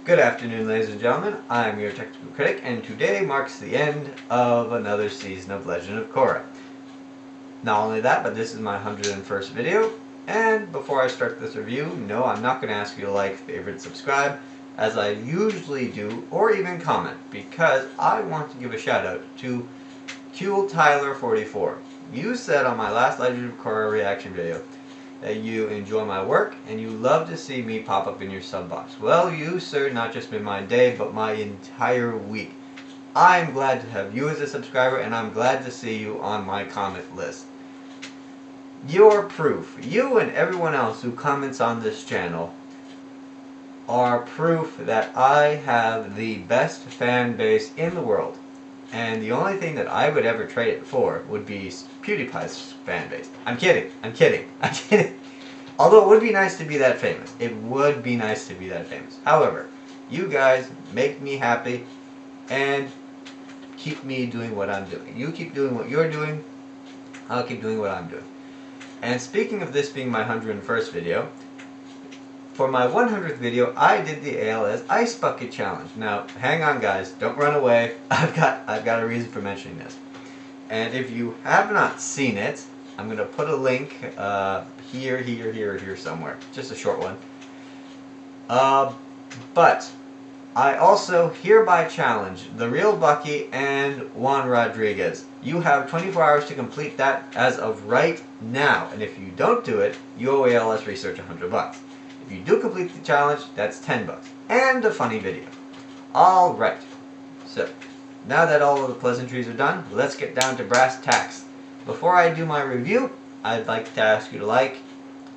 Good afternoon, ladies and gentlemen. I'm your technical critic, and today marks the end of another season of Legend of Korra. Not only that, but this is my 101st video, and before I start this review, no, I'm not going to ask you to like, favorite, subscribe, as I usually do, or even comment, because I want to give a shout out to Tyler44. You said on my last Legend of Korra reaction video that you enjoy my work and you love to see me pop up in your sub box. Well, you, sir, not just made my day, but my entire week. I'm glad to have you as a subscriber, and I'm glad to see you on my comment list. Your proof, you and everyone else who comments on this channel, are proof that I have the best fan base in the world. And the only thing that I would ever trade it for would be PewDiePie's fan base. I'm kidding. Although it would be nice to be that famous. It would be nice to be that famous. However, you guys make me happy and keep me doing what I'm doing. You keep doing what you're doing, I'll keep doing what I'm doing. And speaking of this being my 101st video, for my 100th video, I did the ALS Ice Bucket Challenge. Now, hang on guys, don't run away. I've got a reason for mentioning this. And if you have not seen it, I'm going to put a link here somewhere. Just a short one. But I also hereby challenge the real Bucky and Juan Rodriguez. You have 24 hours to complete that as of right now. And if you don't do it, you owe ALS Research $100. If you do complete the challenge, that's $10. And a funny video. Alright. So, now that all of the pleasantries are done, let's get down to brass tacks. Before I do my review, I'd like to ask you to like,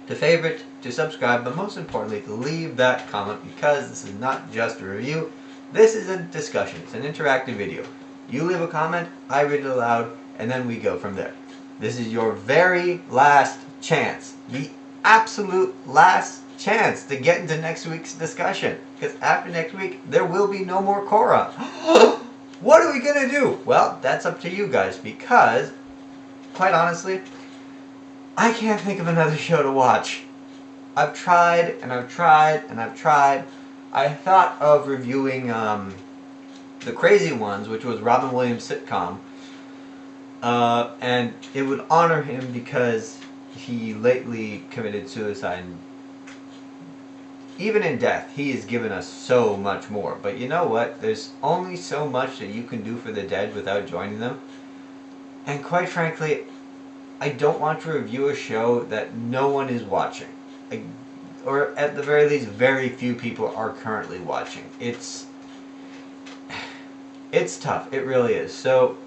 to favorite, to subscribe, but most importantly to leave that comment, because this is not just a review, this is a discussion, it's an interactive video. You leave a comment, I read it aloud, and then we go from there. This is your very last chance, the absolute last chance to get into next week's discussion, because after next week there will be no more Korra. What are we gonna do? Well, that's up to you guys, because quite honestly, I can't think of another show to watch. I've tried and I've tried and I've tried. I thought of reviewing The Crazy Ones, which was Robin Williams' sitcom, and it would honor him because he lately committed suicide. Even in death, he has given us so much more. But you know what? There's only so much that you can do for the dead without joining them. And quite frankly, I don't want to review a show that no one is watching. Or at the very least, very few people are currently watching. It's tough. It really is. So,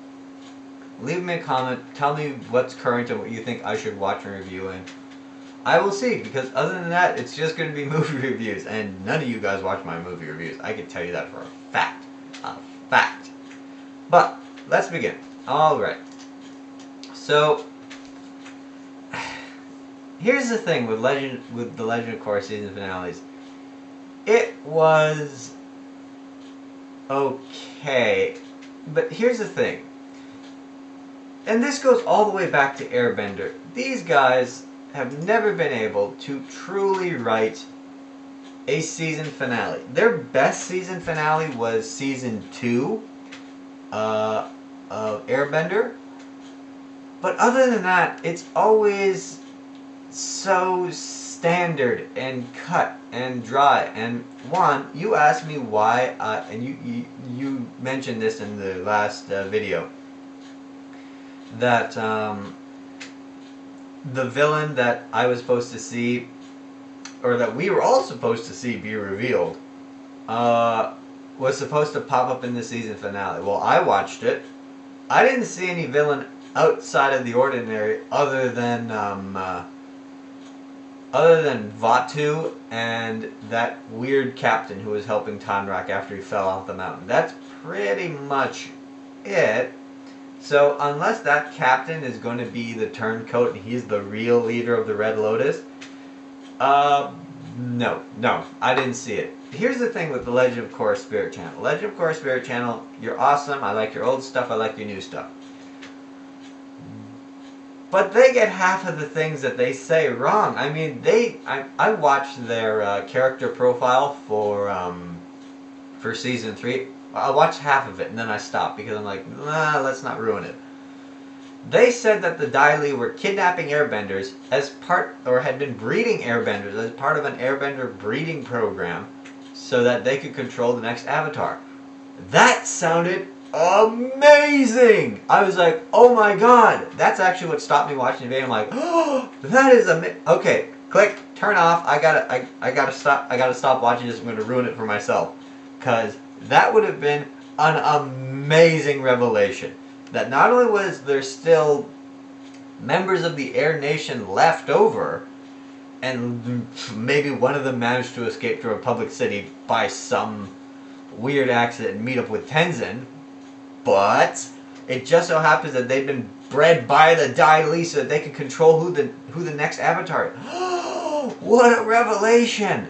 leave me a comment. Tell me what's current and what you think I should watch and review, and I will see, because other than that, it's just going to be movie reviews, and none of you guys watch my movie reviews. I can tell you that for a fact. A fact. But, let's begin. Alright. So, here's the thing with the Legend of Korra season finales. It was okay, but here's the thing. And this goes all the way back to Airbender. These guys have never been able to truly write a season finale. Their best season finale was season 2 of Airbender. But other than that, it's always so standard and cut and dry. And one, you asked me why, and you mentioned this in the last video, that the villain that I was supposed to see, or that we were all supposed to see be revealed, was supposed to pop up in the season finale. Well, I watched it. I didn't see any villain outside of the ordinary other than Vatu and that weird captain who was helping Tanrak after he fell off the mountain. That's pretty much it. So unless that captain is going to be the turncoat and he's the real leader of the Red Lotus, no, I didn't see it. Here's the thing with the Legend of Korra Spirit Channel. Legend of Korra Spirit Channel, you're awesome. I like your old stuff. I like your new stuff. But they get half of the things that they say wrong. I mean, I watched their character profile for for season 3. I watched half of it and then I stopped because I'm like, nah, let's not ruin it. They said that the Dai were kidnapping airbenders as part, or had been breeding airbenders as part of an airbender breeding program so that they could control the next avatar. That sounded amazing! I was like, oh my god! That's actually what stopped me watching the video. I'm like, oh, that is amazing. Okay, click, turn off. I gotta stop watching this. I'm gonna ruin it for myself. Cause that would have been an amazing revelation. That not only was there still members of the Air Nation left over, and maybe one of them managed to escape to a public city by some weird accident and meet up with Tenzin, but it just so happens that they've been bred by the Dai so that they can control who the next avatar is. What a revelation!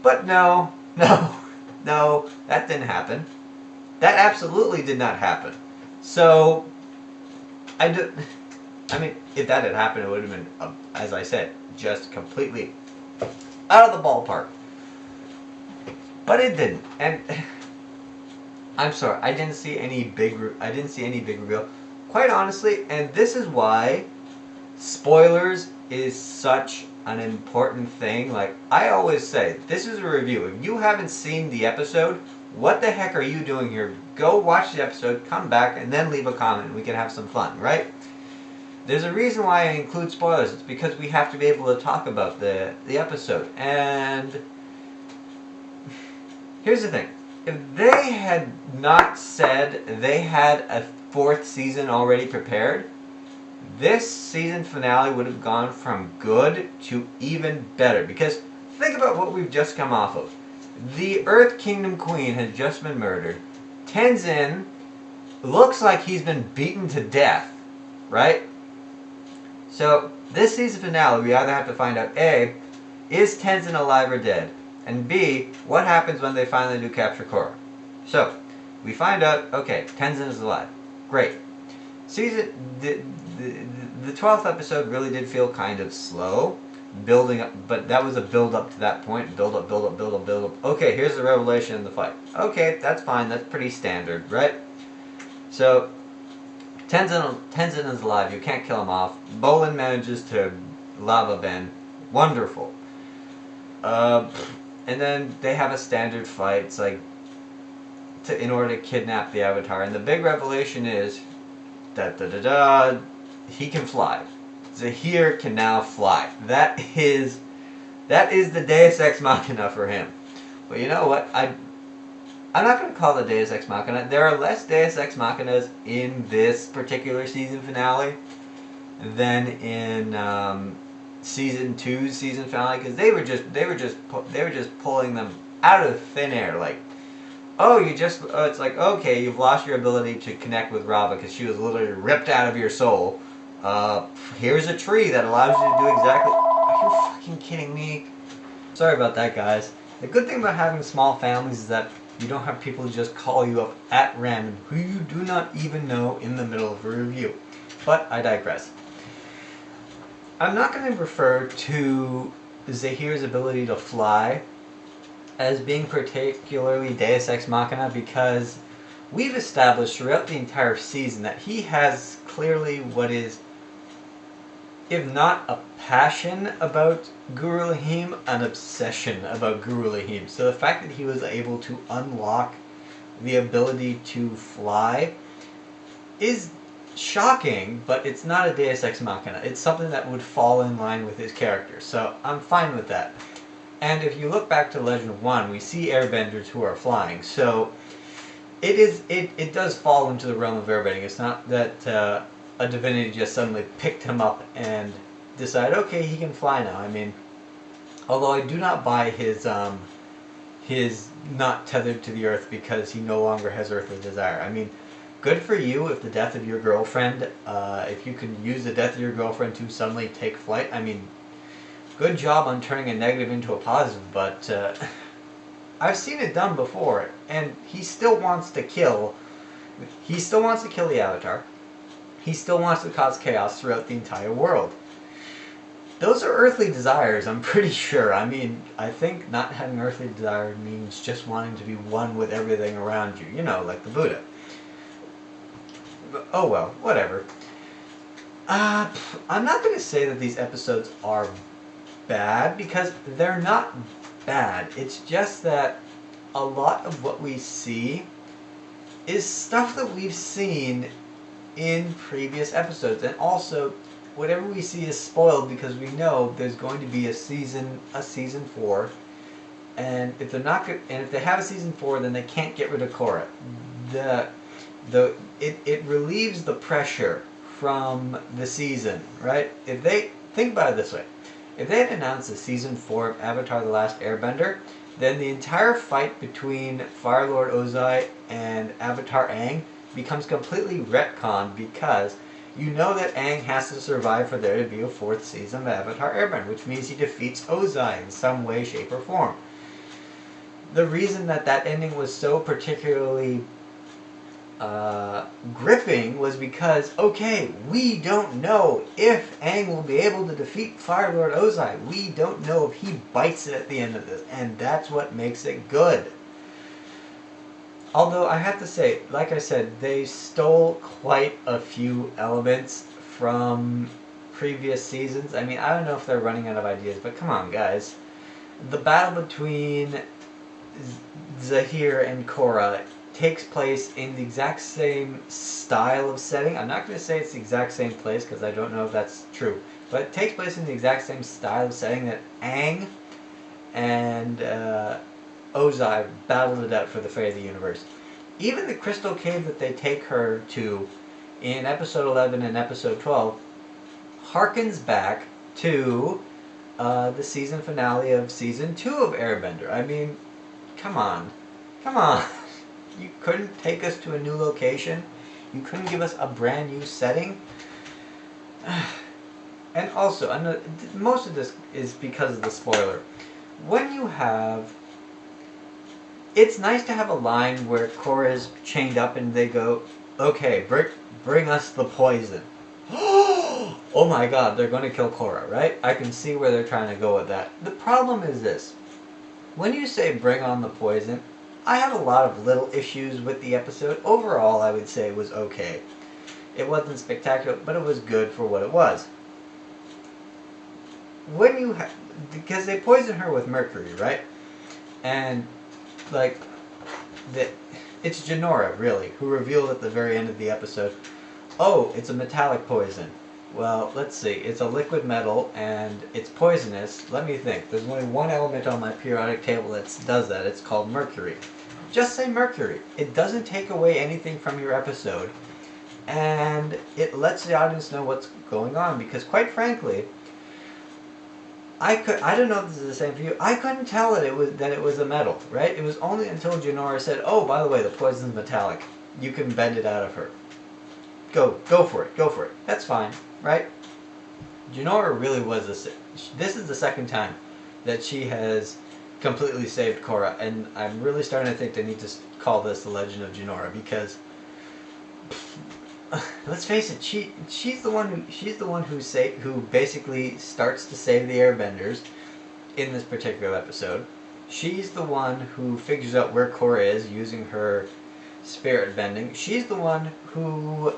But no, that didn't happen. That absolutely did not happen. So, I mean, if that had happened, it would have been, as I said, just completely out of the ballpark. But it didn't, and I'm sorry, I didn't see any big reveal. Quite honestly, and this is why spoilers is such an important thing. Like I always say, this is a review. If you haven't seen the episode, what the heck are you doing here? Go watch the episode, come back, and then leave a comment, and we can have some fun, right? There's a reason why I include spoilers. It's because we have to be able to talk about the episode. And here's the thing. If they had not said they had a 4th season already prepared, this season finale would have gone from good to even better. Because think about what we've just come off of. The Earth Kingdom Queen has just been murdered. Tenzin looks like he's been beaten to death, right? So, this season finale, we either have to find out A, is Tenzin alive or dead? And B, what happens when they finally do capture Korra? So, we find out, okay, Tenzin is alive. Great. The 12th episode really did feel kind of slow, building up, but that was a build up to that point. Build up. Okay, here's the revelation in the fight. Okay, that's fine. That's pretty standard, right? So, Tenzin is alive. You can't kill him off. Bolin manages to lava bend. Wonderful. And then they have a standard fight. It's like in order to kidnap the Avatar. And the big revelation is he can fly. Zahir can now fly. That is the Deus Ex Machina for him. But you know what? I'm not going to call it Deus Ex Machina. There are less Deus Ex Machinas in this particular season finale than in season 2's season finale, because they were just pulling them out of thin air. Like, it's like, okay, you've lost your ability to connect with Rava because she was literally ripped out of your soul. Here's a tree that allows you to do exactly. Are you fucking kidding me? Sorry about that, guys. The good thing about having small families is that you don't have people just call you up at random who you do not even know in the middle of a review. But I digress. I'm not going to refer to Zahir's ability to fly as being particularly Deus Ex Machina because we've established throughout the entire season that he has clearly what is, if not a passion about Guru Lahim, an obsession about Guru Lahim. So the fact that he was able to unlock the ability to fly is shocking, but it's not a Deus Ex Machina. It's something that would fall in line with his character. So I'm fine with that. And if you look back to Legend of One, we see airbenders who are flying. So it does fall into the realm of airbending. It's not that a divinity just suddenly picked him up and decided, okay, he can fly now. I mean, although I do not buy his not tethered to the earth because he no longer has earthly desire. I mean, good for you if the death of your girlfriend, if you can use the death of your girlfriend to suddenly take flight. I mean, good job on turning a negative into a positive, but I've seen it done before, and he still wants to kill. He still wants to kill the Avatar. He still wants to cause chaos throughout the entire world. Those are earthly desires, I'm pretty sure. I mean, I think not having earthly desire means just wanting to be one with everything around you. You know, like the Buddha. But, oh well, whatever. I'm not going to say that these episodes are bad, because they're not bad. It's just that a lot of what we see is stuff that we've seen in previous episodes, and also whatever we see is spoiled because we know there's going to be a season 4, and if they're not good, and if they have a season 4, then they can't get rid of Korra. It relieves the pressure from the season, right? If they think about it this way, if they had announced a season 4 of Avatar: The Last Airbender, then the entire fight between Fire Lord Ozai and Avatar Aang becomes completely retconned, because you know that Aang has to survive for there to be a 4th season of Avatar Airbender, which means he defeats Ozai in some way, shape, or form. The reason that ending was so particularly gripping was because, okay, we don't know if Aang will be able to defeat Fire Lord Ozai. We don't know if he bites it at the end of this, and that's what makes it good. Although I have to say, like I said, they stole quite a few elements from previous seasons. I mean, I don't know if they're running out of ideas, but come on, guys. The battle between Zahir and Korra takes place in the exact same style of setting. I'm not going to say it's the exact same place, because I don't know if that's true. But it takes place in the exact same style of setting that Aang and Ozai battled it out for the fate of the universe. Even the crystal cave that they take her to in episode 11 and episode 12 harkens back to the season finale of season 2 of Airbender. I mean, come on. Come on. You couldn't take us to a new location? You couldn't give us a brand new setting? And also, most of this is because of the spoiler. When you have... It's nice to have a line where Korra is chained up and they go, okay, bring us the poison. Oh my god, they're going to kill Korra, right? I can see where they're trying to go with that. The problem is this. When you say bring on the poison, I have a lot of little issues with the episode. Overall, I would say it was okay. It wasn't spectacular, but it was good for what it was. When you because they poison her with mercury, right? And like it's Jinora, really, who revealed at the very end of the episode, oh, it's a metallic poison. Well, let's see. It's a liquid metal and it's poisonous. Let me think. There's only one element on my periodic table that does that. It's called mercury. Just say mercury. It doesn't take away anything from your episode, and it lets the audience know what's going on, because quite frankly, I don't know if this is the same for you. I couldn't tell that it was a metal, right? It was only until Jinora said, "Oh, by the way, the poison's metallic. You can bend it out of her. Go for it. Go for it." That's fine, right? Jinora really was this is the second time that she has completely saved Korra, and I'm really starting to think they need to call this the Legend of Jinora, because let's face it, she's the one who basically starts to save the Airbenders in this particular episode. She's the one who figures out where Korra is using her spirit bending. She's the one who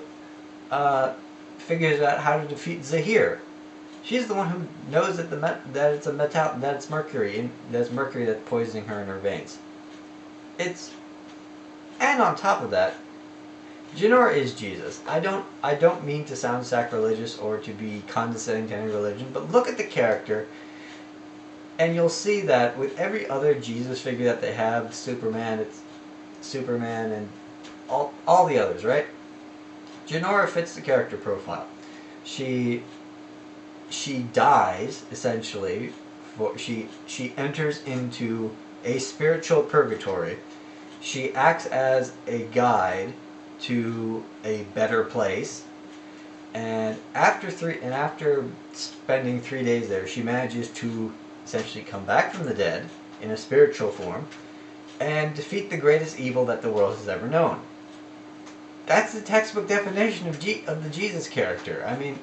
figures out how to defeat Zahir. She's the one who knows that that it's mercury, and that's mercury that's poisoning her in her veins. And on top of that, Jinora is Jesus. I don't mean to sound sacrilegious or to be condescending to any religion, but look at the character, and you'll see that with every other Jesus figure that they have, Superman, it's Superman, and all the others, right? Jinora fits the character profile. She dies, essentially. She enters into a spiritual purgatory. She acts as a guide to a better place, and after spending 3 days there, she manages to essentially come back from the dead in a spiritual form and defeat the greatest evil that the world has ever known. That's the textbook definition of the Jesus character. I mean,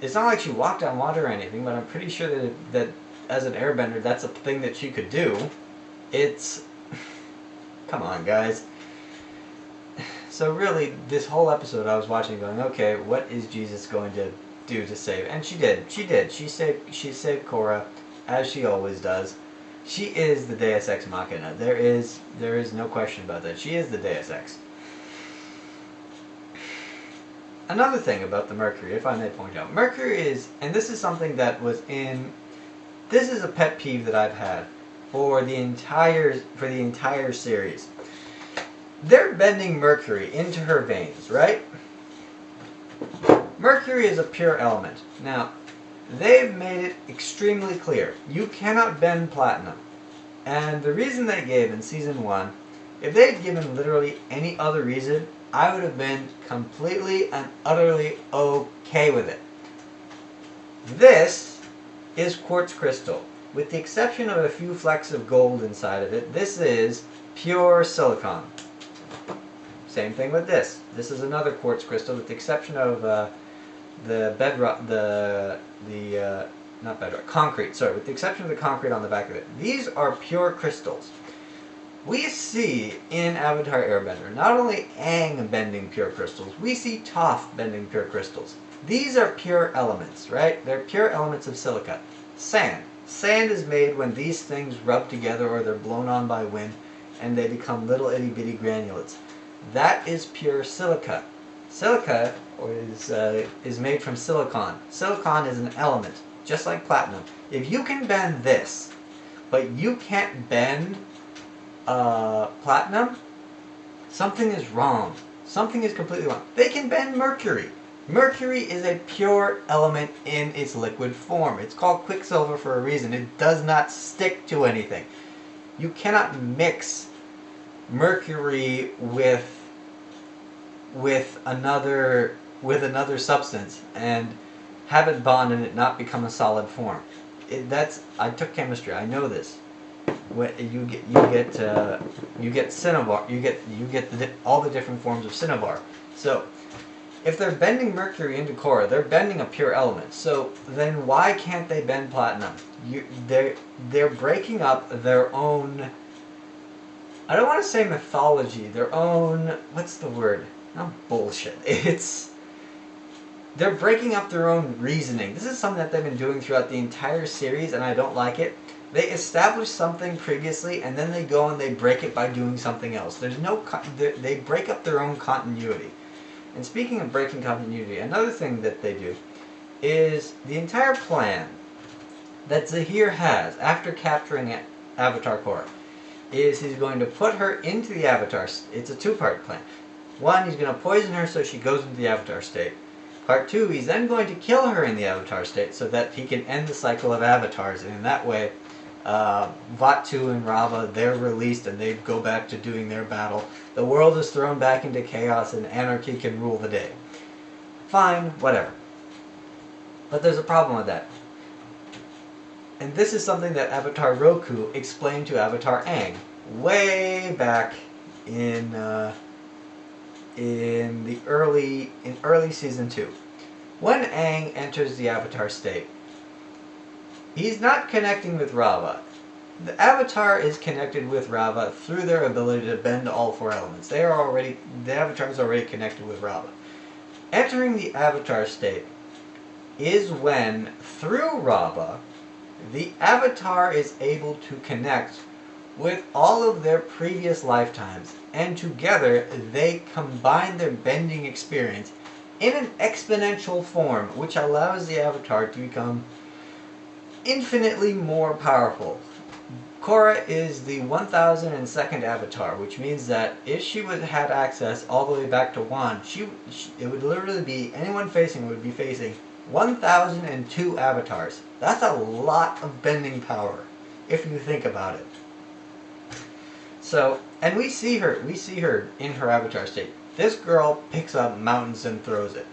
it's not like she walked on water or anything, but I'm pretty sure that as an airbender, that's a thing that she could do. It's... Come on, guys. So really, this whole episode I was watching going, okay, what is Jesus going to do to save? And she did. She did. She saved Korra, as she always does. She is the Deus Ex Machina. There is no question about that. She is the Deus Ex. Another thing about the Mercury, if I may point out, Mercury is, and this is something that was in, this is a pet peeve that I've had for the entire series. They're bending Mercury into her veins, right? Mercury is a pure element. Now, they've made it extremely clear. You cannot bend platinum. And the reason they gave in season 1, if they had given literally any other reason, I would have been completely and utterly okay with it. This is quartz crystal. With the exception of a few flecks of gold inside of it, this is pure silicon. Same thing with this. This is another quartz crystal with the exception of the bedrock, not bedrock, concrete, sorry, with the exception of the concrete on the back of it. These are pure crystals. We see in Avatar Airbender not only Aang bending pure crystals, we see Toph bending pure crystals. These are pure elements, right? They're pure elements of silica. Sand. Sand is made when these things rub together or they're blown on by wind and they become little itty bitty granulates. That is pure silica. Silica is made from silicon. Silicon is an element, just like platinum. If you can bend this, but you can't bend platinum, something is wrong. Something is completely wrong. They can bend mercury. Mercury is a pure element in its liquid form. It's called quicksilver for a reason. It does not stick to anything. You cannot mix mercury with another substance and have it bond and it not become a solid form. I took chemistry. I know this. When you get cinnabar, you get all the different forms of cinnabar. So if they're bending mercury into Korra, they're bending a pure element. So then why can't they bend platinum? They're breaking up their own, I don't want to say mythology, their own, what's the word? Not bullshit. They're breaking up their own reasoning. This is something that they've been doing throughout the entire series, and I don't like it. They establish something previously, and then they go and they break it by doing something else. They break up their own continuity. And speaking of breaking continuity, another thing that they do is the entire plan that Zahir has after capturing Avatar Korra is he's going to put her into the Avatar. It's a two-part plan. One, he's going to poison her so she goes into the Avatar state. Part 2, he's then going to kill her in the Avatar state so that he can end the cycle of Avatars, and in that way Vatu and Rava, they're released and they go back to doing their battle. The world is thrown back into chaos and anarchy can rule the day. Fine, whatever. But there's a problem with that. And this is something that Avatar Roku explained to Avatar Aang way back in early season 2. When Aang enters the Avatar state, he's not connecting with Rava. The Avatar is connected with Rava through their ability to bend all four elements. The Avatar is already connected with Rava. Entering the Avatar state is when, through Rava, the Avatar is able to connect with all of their previous lifetimes, and together they combine their bending experience in an exponential form, which allows the Avatar to become infinitely more powerful. Korra is the 1002nd Avatar, which means that if she had access all the way back to 1, it would literally be, anyone facing would be facing 1002 avatars. That's a lot of bending power, if you think about it. So, and we see her in her Avatar state. This girl picks up mountains and throws it.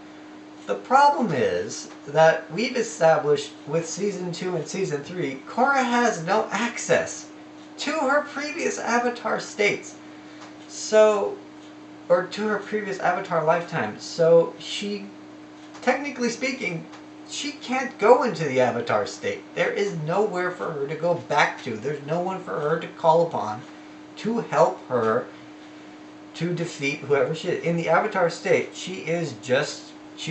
The problem is that we've established with Season 2 and Season 3, Korra has no access to her previous Avatar states. So, or to her previous Avatar lifetime. So she, technically speaking, she can't go into the Avatar state. There is nowhere for her to go back to. There's no one for her to call upon to help her to defeat whoever she is. In the Avatar state, she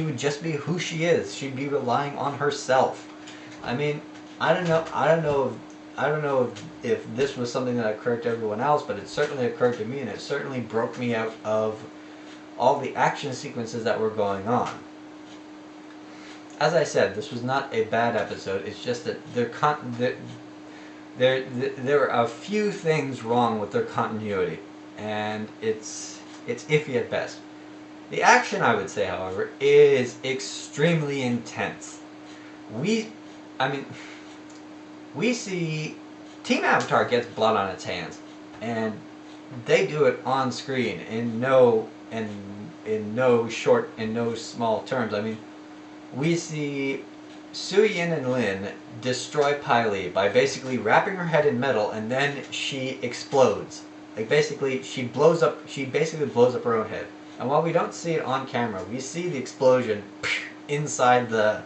would just be who she is. She'd be relying on herself. I mean, I don't know if this was something that occurred to everyone else, but it certainly occurred to me, and it certainly broke me out of all the action sequences that were going on. As I said, this was not a bad episode. It's just that there were a few things wrong with their continuity, and it's iffy at best. The action, I would say, however, is extremely intense. We see Team Avatar gets blood on its hands, and they do it on screen in no small terms. I mean, we see Su-Yin and Lin destroy Pai Li by basically wrapping her head in metal, and then she explodes. Like, basically, she basically blows up her own head. And while we don't see it on camera, we see the explosion inside the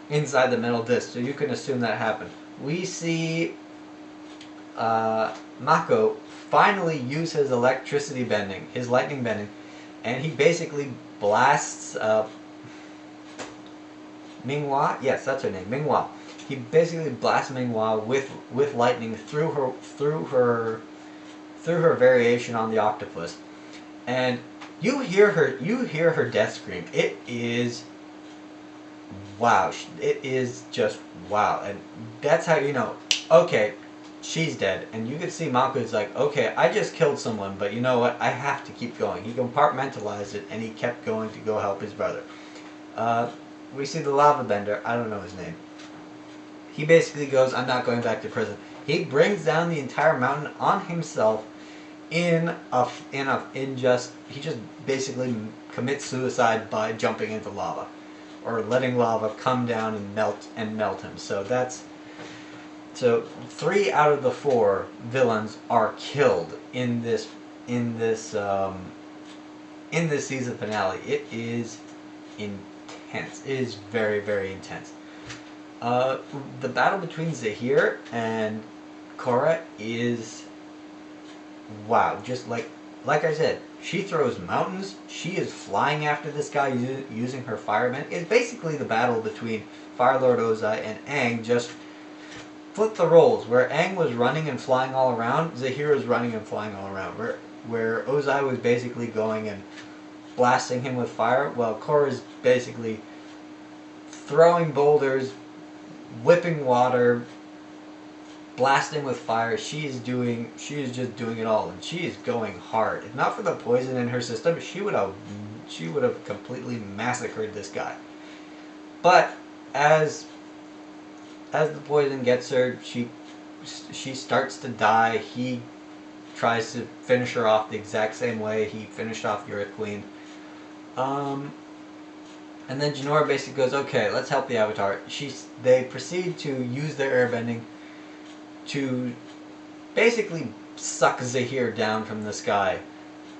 metal disc, so you can assume that happened. We see Mako finally use his electricity bending, his lightning bending, and he basically blasts Minghua. Yes, that's her name, Minghua. He basically blasts Minghua with lightning through her variation on the octopus, and you hear her death scream. It is wow. It is just wow, and that's how you know. Okay, she's dead, and you can see Mako's like, okay, I just killed someone, but you know what? I have to keep going. He compartmentalized it, and he kept going to go help his brother. We see the lava bender. I don't know his name. He basically goes, I'm not going back to prison. He brings down the entire mountain on himself. He just basically commits suicide by jumping into lava, or letting lava come down and melt him. So 3 out of the 4 villains are killed in this season finale. It is intense. It is very, very intense. The battle between Zahir and Korra is wow. Just like I said, she throws mountains. She is flying after this guy using her firemen. It's basically the battle between Fire Lord Ozai and Aang. Just flip the roles. Where Aang was running and flying all around, Zahir was running and flying all around. Where Ozai was basically going and blasting him with fire, well, Korra's basically throwing boulders, whipping water, blasting with fire. She is just doing it all, and she is going hard. If not for the poison in her system, she would have completely massacred this guy. But as the poison gets her, she starts to die. He tries to finish her off the exact same way he finished off the Earth Queen. And then Jinora basically goes, okay, let's help the Avatar. They proceed to use their airbending to basically suck Zahir down from the sky.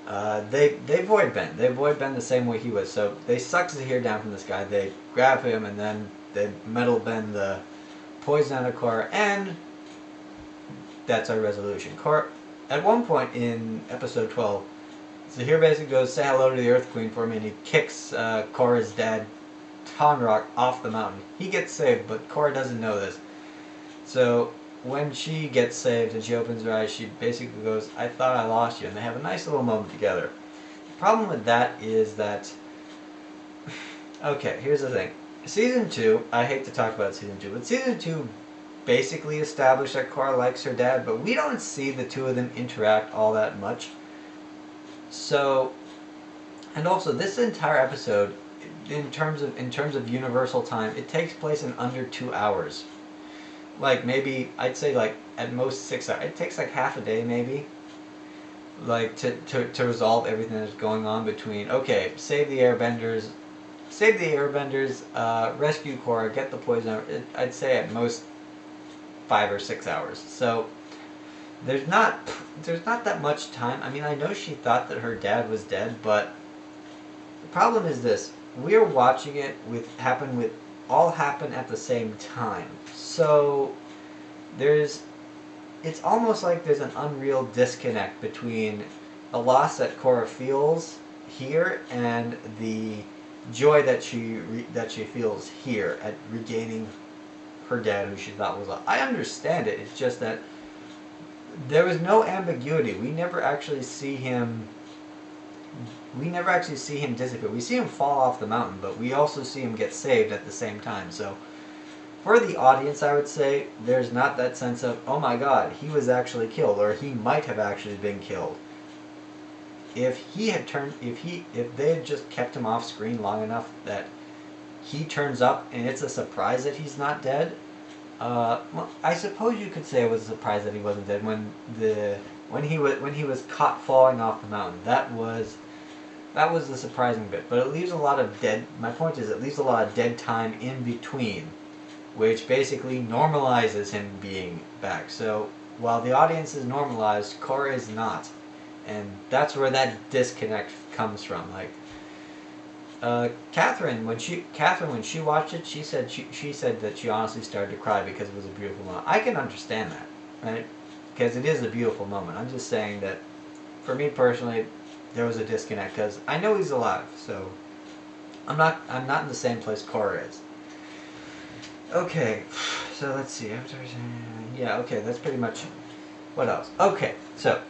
They void bend. They void bend the same way he was. So they suck Zahir down from the sky. They grab him, and then they metal bend the poison out of Korra, and that's our resolution. Korra, at one point in episode 12, Zahir basically goes, say hello to the Earth Queen for me, and he kicks Korra's dad, Tonrock, off the mountain. He gets saved, but Korra doesn't know this. So when she gets saved and she opens her eyes, she basically goes, I thought I lost you, and they have a nice little moment together. The problem with that is that, okay, here's the thing. Season 2, I hate to talk about Season 2, but Season 2 basically established that Korra likes her dad, but we don't see the two of them interact all that much. So, and also this entire episode, in terms of universal time, it takes place in under 2 hours. Like maybe I'd say like at most 6 hours. It takes like half a day maybe. Like to resolve everything that's going on between, okay, save the airbenders, rescue Korra, get the poison out. I'd say at most 5 or 6 hours. So there's not that much time. I mean, I know she thought that her dad was dead, but the problem is this. we're watching it all happen at the same time. So it's almost like there's an unreal disconnect between the loss that Korra feels here and the joy that she feels here at regaining her dad, who she thought was. I understand it. It's just that there was no ambiguity. We never actually see him. We never actually see him disappear. We see him fall off the mountain, but we also see him get saved at the same time. So, for the audience, I would say there's not that sense of, oh my God, he was actually killed, or he might have actually been killed. If they had just kept him off screen long enough that he turns up and it's a surprise that he's not dead, well, I suppose you could say it was a surprise that he wasn't dead when he was caught falling off the mountain. That was the surprising bit. But it leaves a lot of dead. My point is, it leaves a lot of dead time in between, which basically normalizes him being back. So while the audience is normalized, Korra is not, and that's where that disconnect comes from. Like Catherine, when she watched it, she said that she honestly started to cry because it was a beautiful moment. I can understand that, right? Because it is a beautiful moment. I'm just saying that, for me personally, there was a disconnect because I know he's alive, so I'm not in the same place Korra is. Okay, so let's see. Yeah, okay, that's pretty much. What else? Okay, so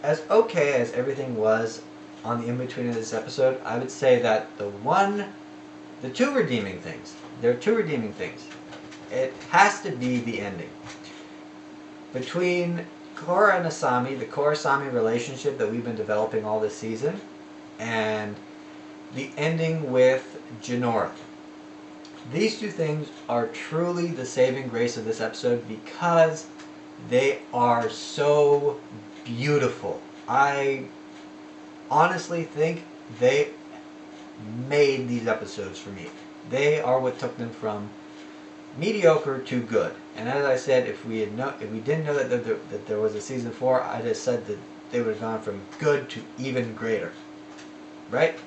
as okay as everything was on the in-between of this episode, I would say that the two redeeming things. There are two redeeming things. It has to be the ending. Between Korra and Asami, the Korra-Asami relationship that we've been developing all this season, and the ending with Jinora. These two things are truly the saving grace of this episode because they are so beautiful. I honestly think they made these episodes for me. They are what took them from mediocre to good. And as I said, if we didn't know that there was a season 4, I just said that they would have gone from good to even greater. Right?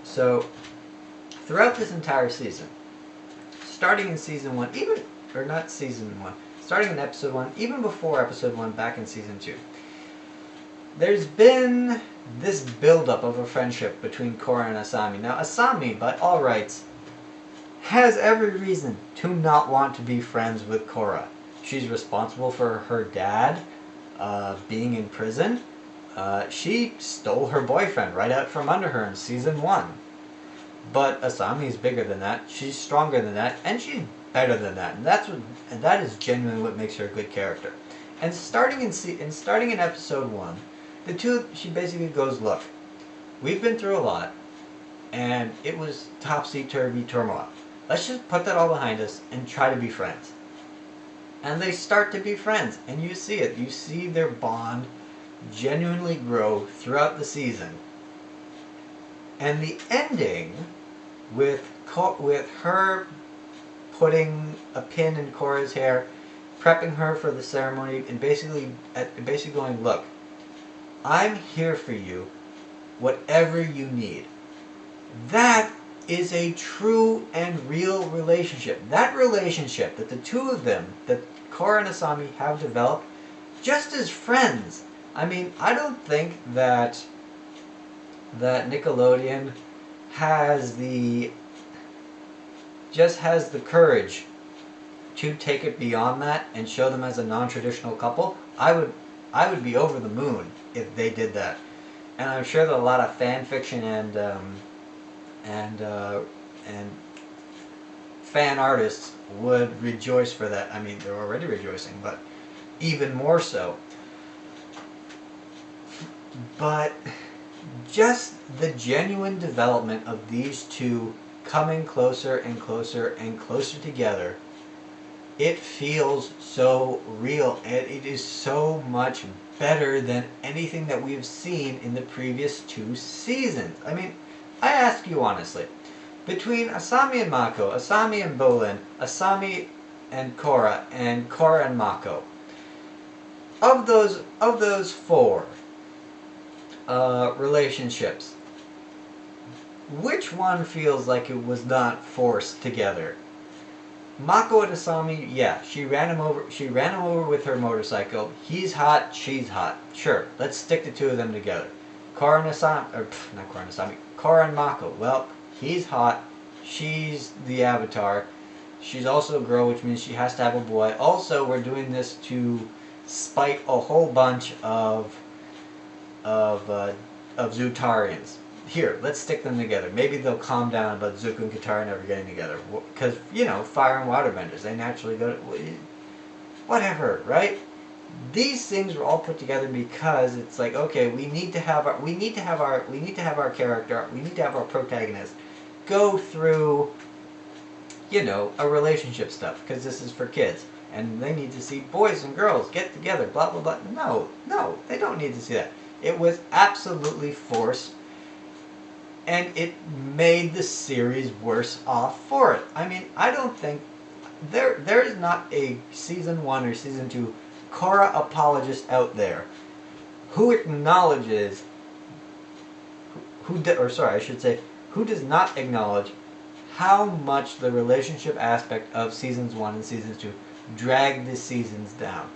So throughout this entire season, starting in season 1, starting in episode 1, even before episode 1, back in season 2, there's been this buildup of a friendship between Korra and Asami. Now, Asami, by all rights, has every reason to not want to be friends with Korra. She's responsible for her dad being in prison. She stole her boyfriend right out from under her in season 1. But Asami is bigger than that. She's stronger than that, and she's better than that. And that is genuinely what makes her a good character. And starting in episode 1, she basically goes, look, we've been through a lot, and it was topsy-turvy turmoil. Let's just put that all behind us and try to be friends. And they start to be friends, and you see it. You see their bond genuinely grow throughout the season. And the ending, with her putting a pin in Korra's hair, prepping her for the ceremony, and basically going, look, I'm here for you, whatever you need. That is a true and real relationship. That relationship that the two of them, that Korra and Asami have developed, just as friends. I mean, I don't think that Nickelodeon has the courage to take it beyond that and show them as a non-traditional couple. I would be over the moon if they did that, and I'm sure that a lot of fan fiction and fan artists would rejoice for that. I mean, they're already rejoicing, but even more so. But just the genuine development of these two coming closer and closer and closer together, it feels so real, and it is so much better than anything that we have seen in the previous 2 seasons. I mean, I ask you honestly, between Asami and Mako, Asami and Bolin, Asami and Korra and Mako, of those 4 relationships, which one feels like it was not forced together? Mako and Asami, yeah, she ran him over. She ran him over with her motorcycle. He's hot, she's hot. Sure, let's stick the two of them together. Korra and Asami, or not Korra and Asami, Korra and Mako. Well, he's hot, she's the Avatar. She's also a girl, which means she has to have a boy. Also, we're doing this to spite a whole bunch of Zutarians. Here, let's stick them together. Maybe they'll calm down about Zuko and Katara never getting together. Because, you know, fire and water benders, they naturally go to... Whatever, right? These things were all put together because it's like, okay, we need to have our character, we need to have our protagonist go through, you know, a relationship stuff, because this is for kids. And they need to see boys and girls get together, blah, blah, blah. No, they don't need to see that. It was absolutely forced. And it made the series worse off for it. I mean, I don't think there is not a season 1 or season 2 Korra apologist out there who acknowledges who does not acknowledge how much the relationship aspect of seasons 1 and seasons 2 dragged the seasons down.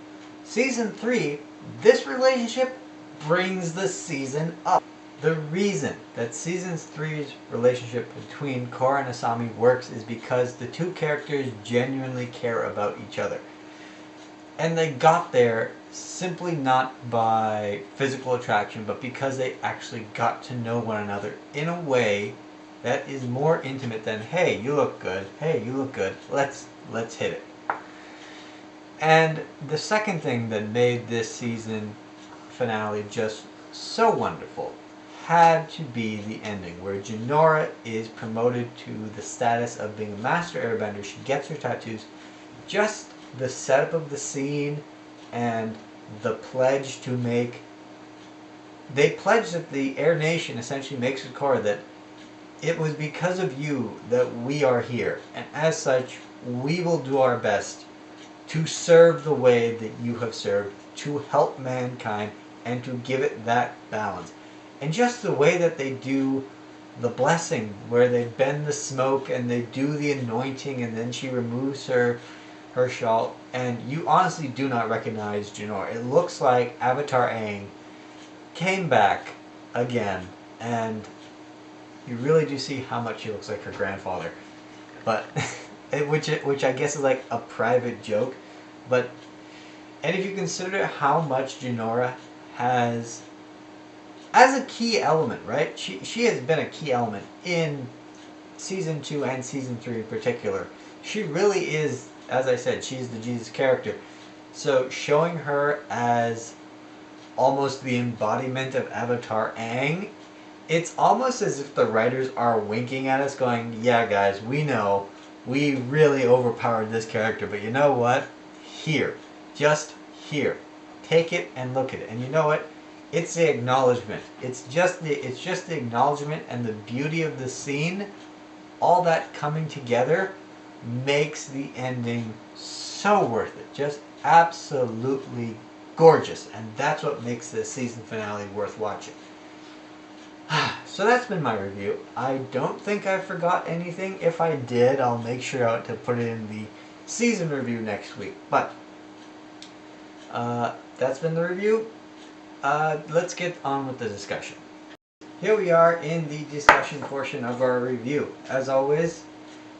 Season 3, this relationship brings the season up. The reason that season 3's relationship between Korra and Asami works is because the two characters genuinely care about each other. And they got there simply not by physical attraction, but because they actually got to know one another in a way that is more intimate than, hey, you look good, hey, you look good, let's hit it. And the second thing that made this season finale just so wonderful had to be the ending, where Jinora is promoted to the status of being a master airbender. She gets her tattoos. Just the setup of the scene and the pledge to make... They pledge that the Air Nation essentially makes with Korra that it was because of you that we are here, and as such, we will do our best to serve the way that you have served, to help mankind, and to give it that balance. And just the way that they do the blessing, where they bend the smoke and they do the anointing, and then she removes her shawl, and you honestly do not recognize Jinora. It looks like Avatar Aang came back again, and you really do see how much he looks like her grandfather. But which I guess is like a private joke, but and if you consider how much Jinora has as a key element, right? She has been a key element in season 2 and season 3 in particular. She really is, as I said, she's the Jesus character. So showing her as almost the embodiment of Avatar Aang, it's almost as if the writers are winking at us going, yeah guys, we know, we really overpowered this character, but you know what? Here. Just here. Take it and look at it. And you know what? It's the acknowledgement. It's just the acknowledgement and the beauty of the scene. All that coming together makes the ending so worth it. Just absolutely gorgeous. And that's what makes the season finale worth watching. So that's been my review. I don't think I forgot anything. If I did, I'll make sure to put it in the season review next week. But that's been the review. Let's get on with the discussion. Here we are in the discussion portion of our review. As always,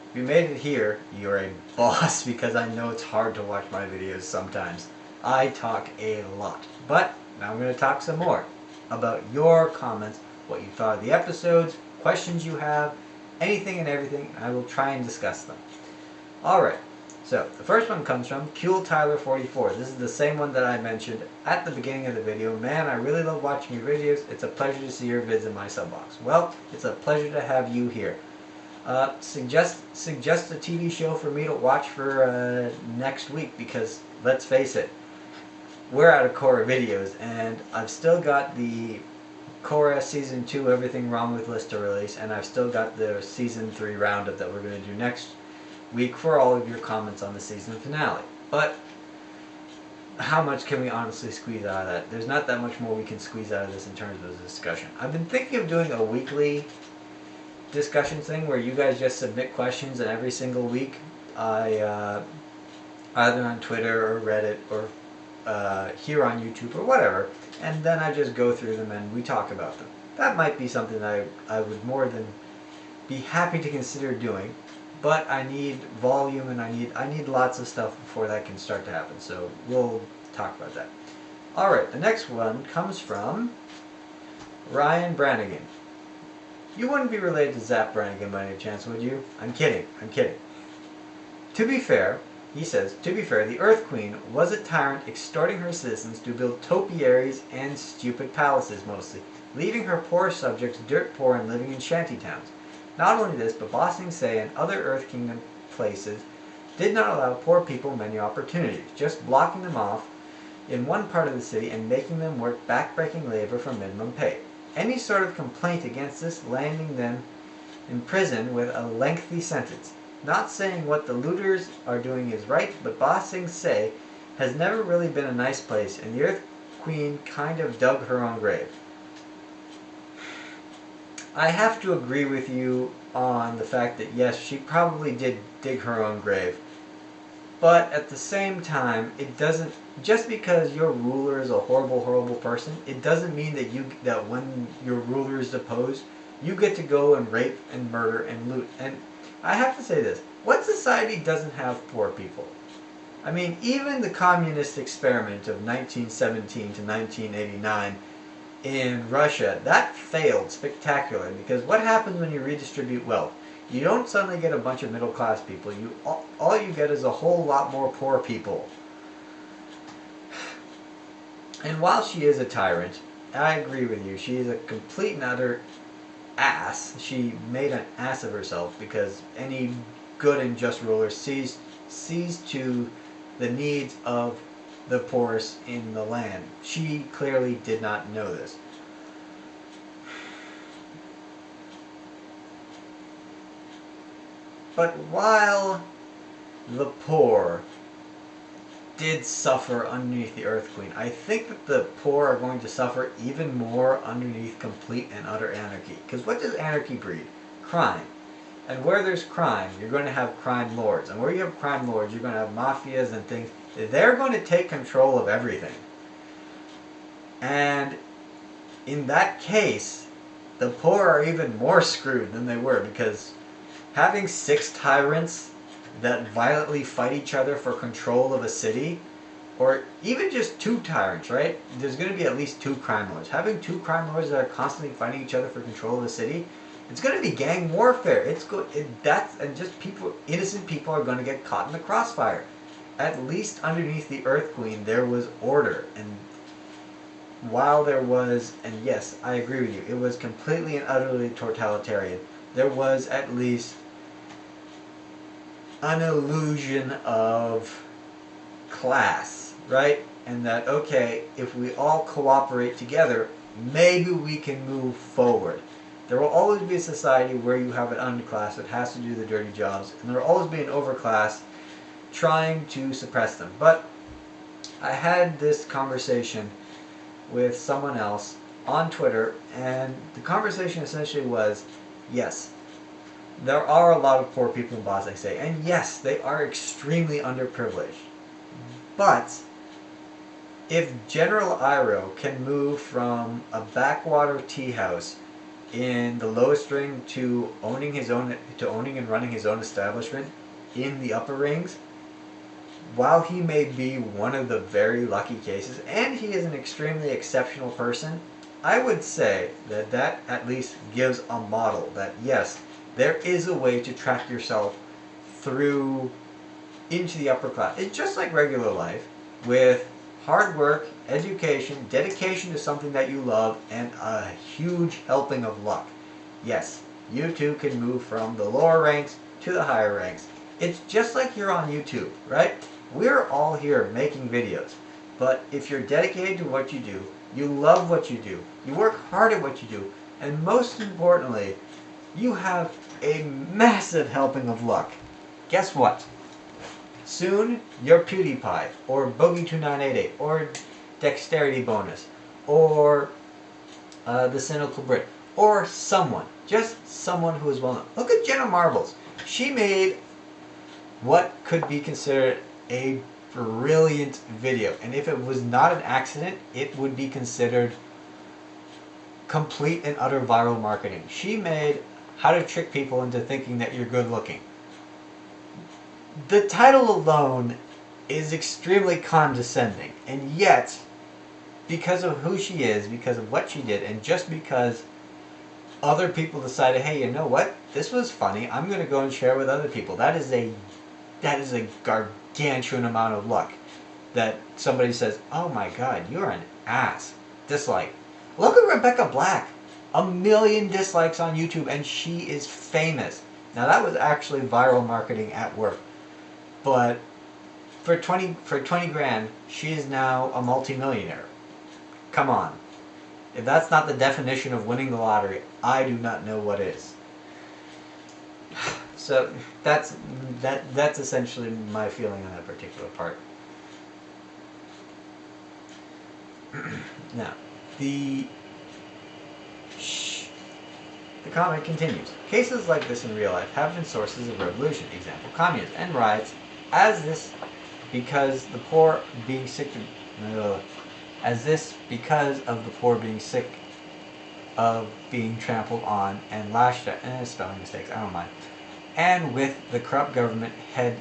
if you made it here, you're a boss, because I know it's hard to watch my videos sometimes. I talk a lot. But now I'm going to talk some more about your comments, what you thought of the episodes, questions you have, anything and everything, and I will try and discuss them. Alright, so the first one comes from Tyler44. This is the same one that I mentioned at the beginning of the video. Man, I really love watching your videos. It's a pleasure to see your vids in my sub box. Well, it's a pleasure to have you here. Suggest a TV show for me to watch for next week, because let's face it, we're out of Korra videos, and I've still got the Korra Season 2 Everything Wrong With list to release, and I've still got the Season 3 roundup that we're going to do next week for all of your comments on the season finale. But how much can we honestly squeeze out of that? There's not that much more we can squeeze out of this in terms of the discussion. I've been thinking of doing a weekly discussion thing where you guys just submit questions, and every single week I either on Twitter or Reddit or here on YouTube or whatever, and then I just go through them and we talk about them. That might be something that I would more than be happy to consider doing, but I need volume and I need lots of stuff before that can start to happen. So we'll talk about that. All right, the next one comes from Ryan Brannigan. You wouldn't be related to Zap Brannigan by any chance, would you? I'm kidding. I'm kidding. To be fair, he says, to be fair, the Earth Queen was a tyrant extorting her citizens to build topiaries and stupid palaces mostly, leaving her poor subjects dirt poor and living in shanty towns. Not only this, but Ba Sing Se and other Earth Kingdom places did not allow poor people many opportunities, just blocking them off in one part of the city and making them work backbreaking labor for minimum pay. Any sort of complaint against this landing them in prison with a lengthy sentence. Not saying what the looters are doing is right, but Ba Sing Se has never really been a nice place, and the Earth Queen kind of dug her own grave. I have to agree with you on the fact that yes, she probably did dig her own grave. But at the same time, it doesn't, just because your ruler is a horrible, horrible person, it doesn't mean that when your ruler is deposed, you get to go and rape and murder and loot. And I have to say this, what society doesn't have poor people? I mean, even the communist experiment of 1917 to 1989 in Russia, that failed spectacularly, because what happens when you redistribute wealth? You don't suddenly get a bunch of middle class people. All you get is a whole lot more poor people. And while she is a tyrant, I agree with you. She is a complete and utter ass. She made an ass of herself, because any good and just ruler sees to the needs of the poorest in the land. She clearly did not know this. But while the poor did suffer underneath the Earth Queen, I think that the poor are going to suffer even more underneath complete and utter anarchy. Because what does anarchy breed? Crime. And where there's crime, you're going to have crime lords. And where you have crime lords, you're going to have mafias and things. They're going to take control of everything. And in that case, the poor are even more screwed than they were, because having 6 tyrants that violently fight each other for control of a city, or even just 2 tyrants, right? There's going to be at least 2 crime lords. Having 2 crime lords that are constantly fighting each other for control of a city, it's going to be gang warfare. And just people, innocent people, are going to get caught in the crossfire. At least underneath the Earth Queen, there was order. And while there was, and yes, I agree with you, it was completely and utterly totalitarian, there was at least an illusion of class, right? And that, okay, if we all cooperate together, maybe we can move forward. There will always be a society where you have an underclass that has to do the dirty jobs, and there will always be an overclass trying to suppress them. But I had this conversation with someone else on Twitter, and the conversation essentially was, yes, there are a lot of poor people in Ba Sing Se, and yes, they are extremely underprivileged. But if General Iroh can move from a backwater tea house in the lowest ring to owning and running his own establishment in the upper rings, while he may be one of the very lucky cases, and he is an extremely exceptional person, I would say that that at least gives a model that yes, there is a way to track yourself through into the upper class. It's just like regular life, with hard work, education, dedication to something that you love, and a huge helping of luck. Yes, you too can move from the lower ranks to the higher ranks. It's just like you're on YouTube, right? We're all here making videos. But if you're dedicated to what you do, you love what you do, you work hard at what you do, and most importantly, you have a massive helping of luck. Guess what? Soon, your PewDiePie, or Bogey2988, or Dexterity Bonus, or the Cynical Brit, or someone, just someone who is well known. Look at Jenna Marbles. She made what could be considered a brilliant video, and if it was not an accident, it would be considered complete and utter viral marketing. She made how to trick people into thinking that you're good looking. The title alone is extremely condescending, and yet, because of who she is, because of what she did, and just because other people decided, hey, you know what, this was funny, I'm going to go and share it with other people. That is a gargantuan amount of luck that somebody says, oh my god, you're an ass. Dislike. Look at Rebecca Black. 1 million dislikes on YouTube, and she is famous. Now that was actually viral marketing at work. But for 20 grand, she is now a multimillionaire. Come on. If that's not the definition of winning the lottery, I do not know what is. So that's essentially my feeling on that particular part. Now, the comment continues. Cases like this in real life have been sources of revolution. Example, communism and riots. Because of the poor being sick of being trampled on and lashed at. Spelling mistakes, I don't mind. And with the corrupt government head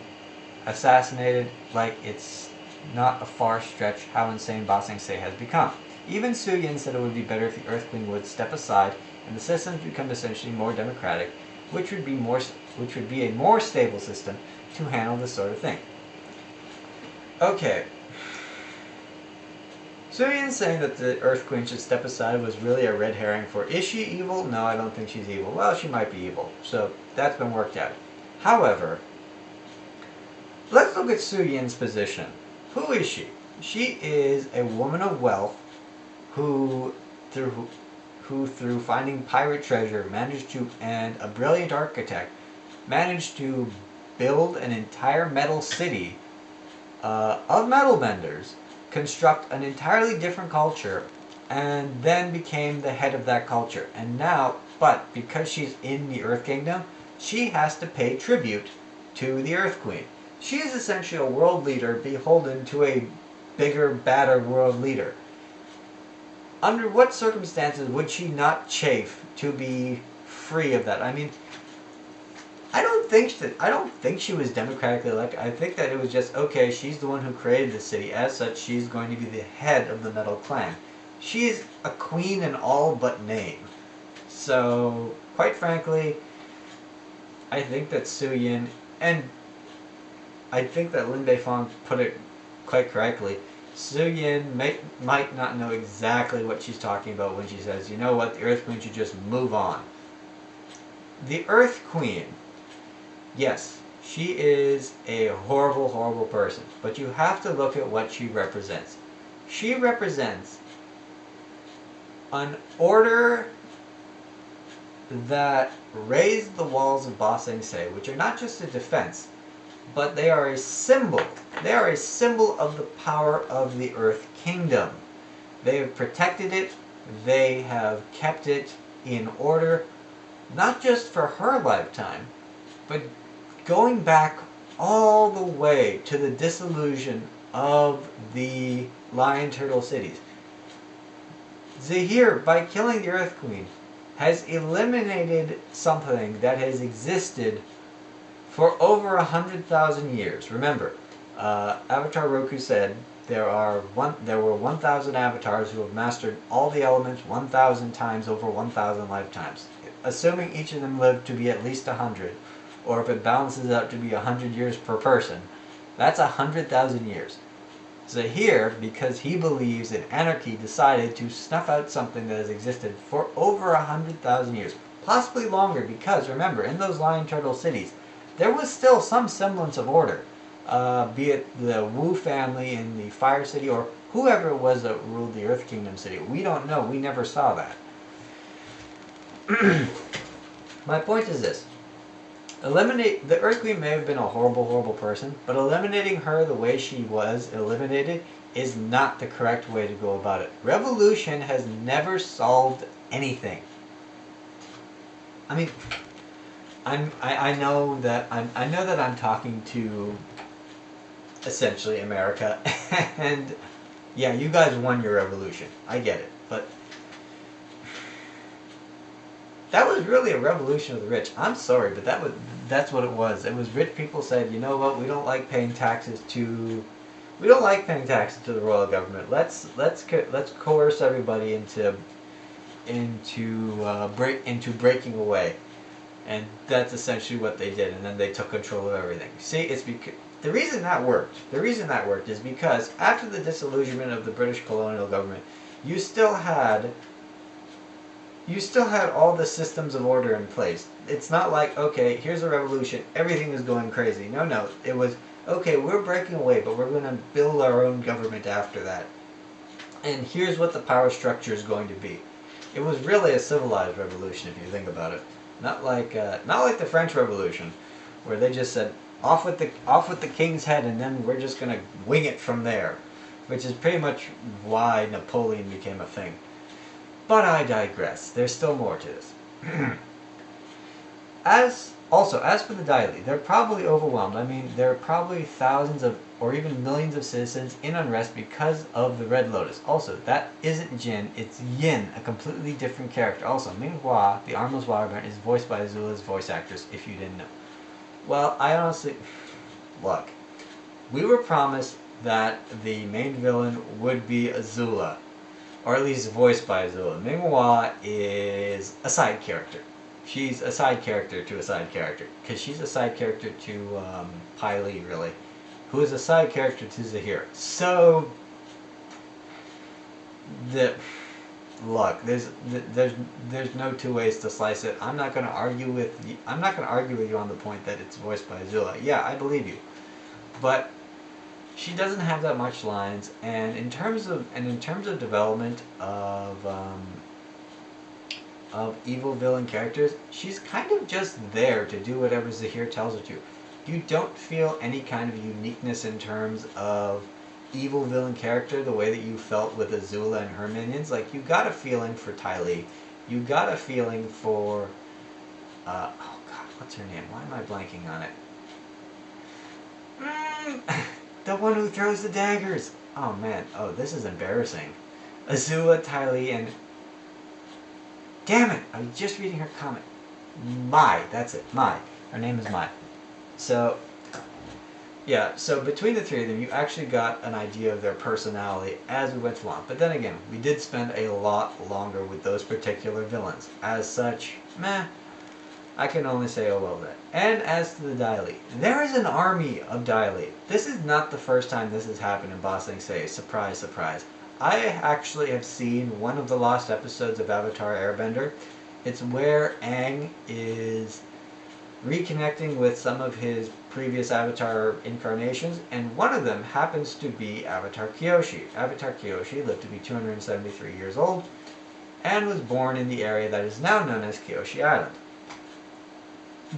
assassinated, like it's not a far stretch how insane Ba Sing Se has become. Even Su Yin said it would be better if the Earth Queen would step aside and the systems become essentially more democratic, which would be a more stable system to handle this sort of thing. Okay. Su Yin saying that the Earth Queen should step aside was really a red herring for, is she evil? No, I don't think she's evil. Well, she might be evil. So that's been worked out. However, let's look at Su Yin's position. Who is she? She is a woman of wealth who through finding pirate treasure and a brilliant architect, managed to build an entire metal city of metal benders, construct an entirely different culture, and then became the head of that culture. And now, but because she's in the Earth Kingdom, she has to pay tribute to the Earth Queen. She is essentially a world leader beholden to a bigger, badder world leader. Under what circumstances would she not chafe to be free of that? I mean, I don't think she was democratically elected. I think that it was just, okay, she's the one who created the city. As such, she's going to be the head of the Metal Clan. She is a queen in all but name. So, quite frankly, I think that Su Yin, and I think that Lin Beifong put it quite correctly, Su Yin might not know exactly what she's talking about when she says, you know what, the Earth Queen should just move on. The Earth Queen, yes, she is a horrible, horrible person, but you have to look at what she represents. She represents an order that raised the walls of Ba Sing Se, which are not just a defense, but they are a symbol. They are a symbol of the power of the Earth Kingdom. They have protected it. They have kept it in order, not just for her lifetime, but going back all the way to the dissolution of the Lion Turtle cities. Zahir, by killing the Earth Queen, has eliminated something that has existed for over 100,000 years. Remember, Avatar Roku said there were 1,000 avatars who have mastered all the elements 1,000 times over 1,000 lifetimes. Assuming each of them lived to be at least 100, or if it balances out to be 100 years per person, that's 100,000 years. Zahir, because he believes in anarchy, decided to snuff out something that has existed for over 100,000 years. Possibly longer, because remember, in those Lion Turtle cities, there was still some semblance of order. Be it the Wu family in the Fire City, or whoever it was that ruled the Earth Kingdom City. We don't know. We never saw that. My point is this. The Earth Queen may have been a horrible, horrible person, but eliminating her the way she was eliminated is not the correct way to go about it. Revolution has never solved anything. I mean, I know that I'm talking to essentially America, and yeah, you guys won your revolution. I get it, but that was really a revolution of the rich. I'm sorry, but that's what it was. It was rich people said, you know what, we don't like paying taxes to the royal government. Let's coerce everybody into breaking away, and that's essentially what they did. And then they took control of everything. See, it's because the reason that worked. The reason that worked is because after the disillusionment of the British colonial government, you still had all the systems of order in place. It's not like, okay, here's a revolution, everything is going crazy. No, it was, okay, we're breaking away, but we're going to build our own government after that. And here's what the power structure is going to be. It was really a civilized revolution, if you think about it. Not like the French Revolution, where they just said, off with the king's head, and then we're just going to wing it from there. Which is pretty much why Napoleon became a thing. But I digress. There's still more to this. As for the Daily, they're probably overwhelmed. I mean, there are probably thousands of, or even millions of citizens in unrest because of the Red Lotus. Also, that isn't Jin, it's Yin, a completely different character. Also, Ming Hua, the armless wireman, is voiced by Azula's voice actress, if you didn't know. Well, I honestly... Look, we were promised that the main villain would be Azula. Or at least voiced by Azula. Ming Hua is a side character. She's a side character to a side character. Because she's a side character to Pai Li, really. Who is a side character to Zahir. So, look, there's no two ways to slice it. I'm not going to argue with you on the point that it's voiced by Azula. Yeah, I believe you. But she doesn't have that much lines, and in terms of development of evil villain characters, she's kind of just there to do whatever Zahir tells her to. You don't feel any kind of uniqueness in terms of evil villain character the way that you felt with Azula and her minions. Like, you got a feeling for Ty Lee. You got a feeling for oh god, what's her name? Why am I blanking on it? The one who throws the daggers! Oh man, oh, this is embarrassing. Azula, Ty Lee, and... Damn it! I was just reading her comment. Mai, that's it, Mai. Her name is Mai. So, yeah, so between the three of them, you actually got an idea of their personality as we went along. But then again, we did spend a lot longer with those particular villains. As such, meh. I can only say, oh well then. And as to the Daily, there is an army of Daily. This is not the first time this has happened in Ba Sing Se. Surprise, surprise. I actually have seen one of the lost episodes of Avatar Airbender. It's where Aang is reconnecting with some of his previous Avatar incarnations, and one of them happens to be Avatar Kyoshi. Avatar Kyoshi lived to be 273 years old, and was born in the area that is now known as Kyoshi Island.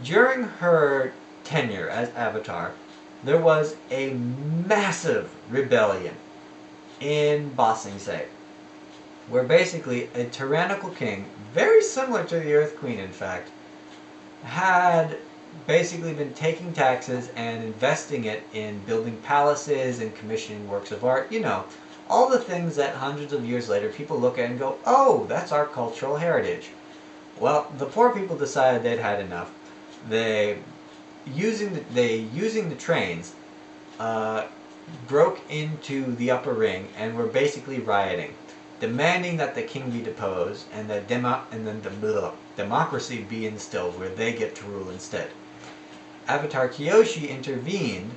During her tenure as Avatar, there was a massive rebellion in Ba Sing Se, where basically a tyrannical king, very similar to the Earth Queen in fact, had basically been taking taxes and investing it in building palaces and commissioning works of art. You know, all the things that hundreds of years later people look at and go, oh, that's our cultural heritage. Well, the poor people decided they'd had enough. They, using the trains, broke into the upper ring and were basically rioting, demanding that the king be deposed and that democracy be instilled, where they get to rule instead. Avatar Kyoshi intervened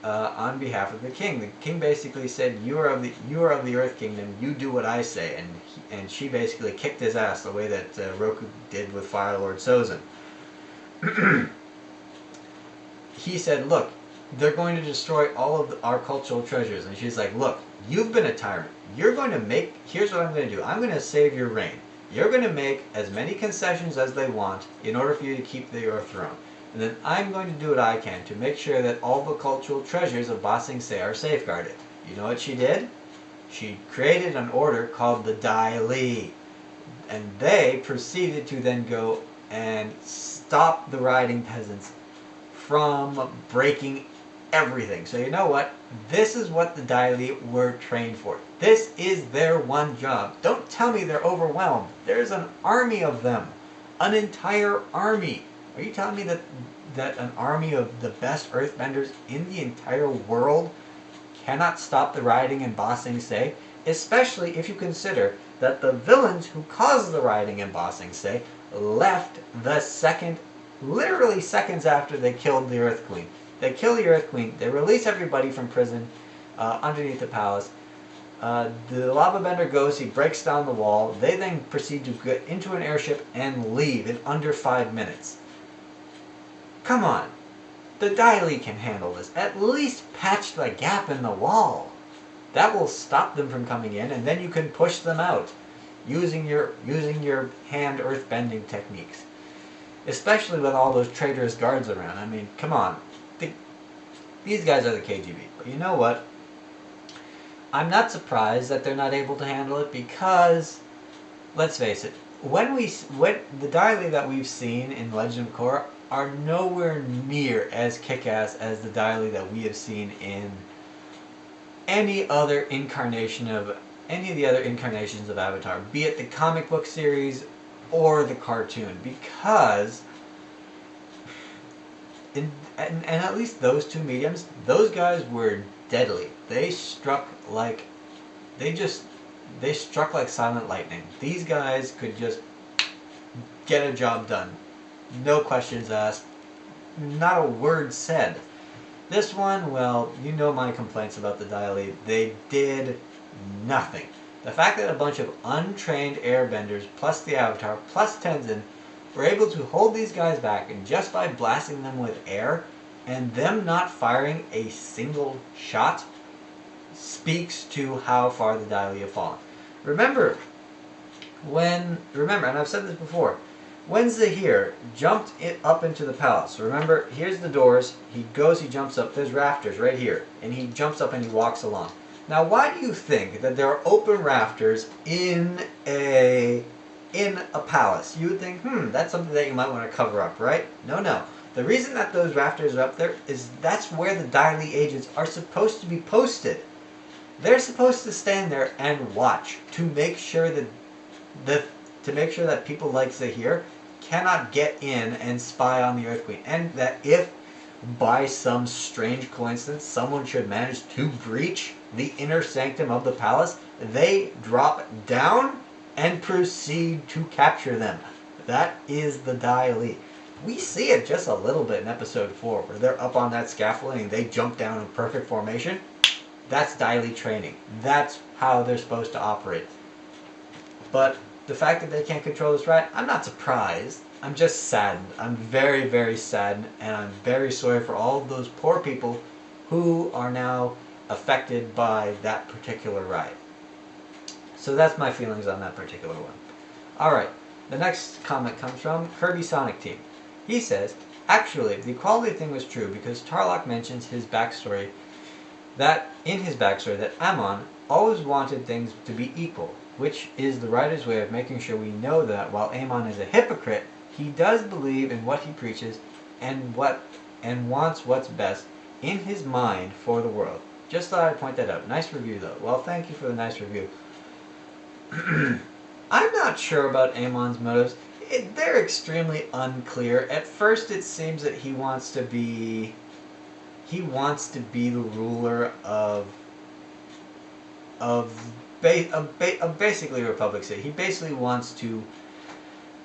on behalf of the king. The king basically said, "You are of the Earth Kingdom. You do what I say," and she basically kicked his ass the way that Roku did with Fire Lord Sozin. He said, "Look, they're going to destroy all of our cultural treasures," and she's like, "Look, you've been a tyrant. You're going to make. Here's what I'm going to do. I'm going to save your reign. You're going to make as many concessions as they want in order for you to keep your throne. And then I'm going to do what I can to make sure that all the cultural treasures of Ba Sing Se are safeguarded." You know what she did? She created an order called the Dai Li. And they proceeded to then go and stop the rioting peasants from breaking everything. So you know what? This is what the Dai Li were trained for. This is their one job. Don't tell me they're overwhelmed. There's an army of them. An entire army. Are you telling me that an army of the best earthbenders in the entire world cannot stop the rioting in Ba Sing Se? Especially if you consider that the villains who caused the rioting in Ba Sing Se left the second, literally seconds after they killed the Earth Queen. They kill the Earth Queen, they release everybody from prison underneath the palace. The lava bender goes, he breaks down the wall. They then proceed to get into an airship and leave in under 5 minutes. Come on. The Dai Li can handle this. At least patch the gap in the wall. That will stop them from coming in, and then you can push them out using your hand earth bending techniques. Especially with all those traitorous guards around. I mean, come on. These guys are the KGB. But you know what? I'm not surprised that they're not able to handle it because, let's face it, when the Dai Li that we've seen in Legend of Korra are nowhere near as kick-ass as the Dai Li that we have seen in any of the other incarnations of Avatar, be it the comic book series or the cartoon, because and at least those two mediums, those guys were deadly. They struck like silent lightning. These guys could just get a job done. No questions asked. Not a word said. This one, well, you know my complaints about the Dai Li. They did nothing. The fact that a bunch of untrained airbenders, plus the Avatar, plus Tenzin, were able to hold these guys back, and just by blasting them with air, and them not firing a single shot, speaks to how far the Dai Li have fallen. Remember, and I've said this before, when Zahir jumped up into the palace, remember, here's the doors, he jumps up, there's rafters right here, and he jumps up and he walks along. Now, why do you think that there are open rafters in a palace? You would think, that's something that you might want to cover up, right? No. The reason that those rafters are up there is that's where the Dai Li agents are supposed to be posted. They're supposed to stand there and watch to make sure that people like Zahir cannot get in and spy on the Earth Queen, and that if by some strange coincidence someone should manage to breach the inner sanctum of the palace, they drop down and proceed to capture them. That is the Dai Li. We see it just a little bit in episode 4 where they're up on that scaffolding and they jump down in perfect formation. That's Dai Li training. That's how they're supposed to operate. But the fact that they can't control this riot, I'm not surprised. I'm just saddened. I'm very, very saddened, and I'm very sorry for all of those poor people who are now affected by that particular riot. So that's my feelings on that particular one. Alright, the next comment comes from Kirby Sonic Team. He says, actually, the equality thing was true because Tarlok mentions in his backstory that Amon always wanted things to be equal, which is the writer's way of making sure we know that while Amon is a hypocrite, he does believe in what he preaches and wants what's best in his mind for the world. Just thought I'd point that out. Nice review though. Well, thank you for the nice review. I'm not sure about Amon's motives. They're extremely unclear. At first it seems that he wants to be the ruler of basically Republic City. He basically wants to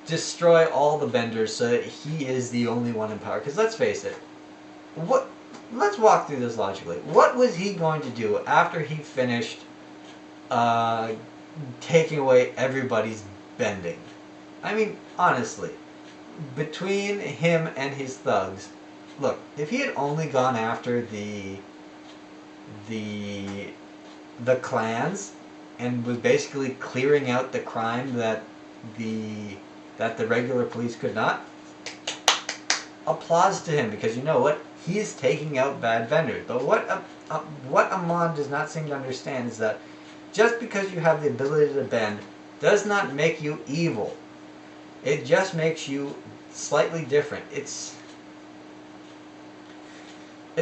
destroy all the benders so that he is the only one in power. Because let's face it, let's walk through this logically. What was he going to do after he finished taking away everybody's bending? I mean, honestly, between him and his thugs, look, if he had only gone after the clans and was basically clearing out the crime that the regular police could not, applause to him, because you know what? He's taking out bad vendors. But what Amon does not seem to understand is that just because you have the ability to bend does not make you evil. It just makes you slightly different. It's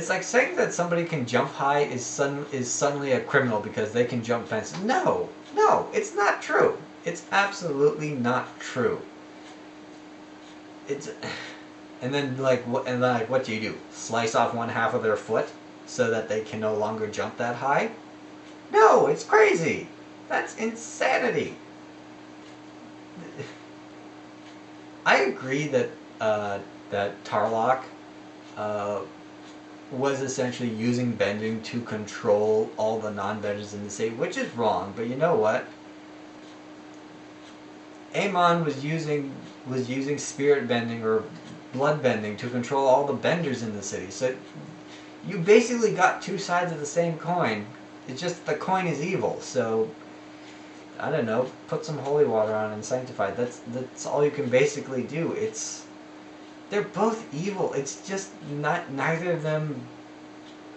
like saying that somebody can jump high is suddenly a criminal because they can jump fences. No, no, it's not true. It's absolutely not true. It's, and then what do you do? Slice off one half of their foot so that they can no longer jump that high? No, it's crazy. That's insanity. I agree that that Tarlock was essentially using bending to control all the non-benders in the city, which is wrong. But you know what? Amon was using spirit bending or blood bending to control all the benders in the city. So you basically got two sides of the same coin. It's just the coin is evil. So I don't know. Put some holy water on and sanctify it. That's all you can basically do. They're both evil. It's just neither of them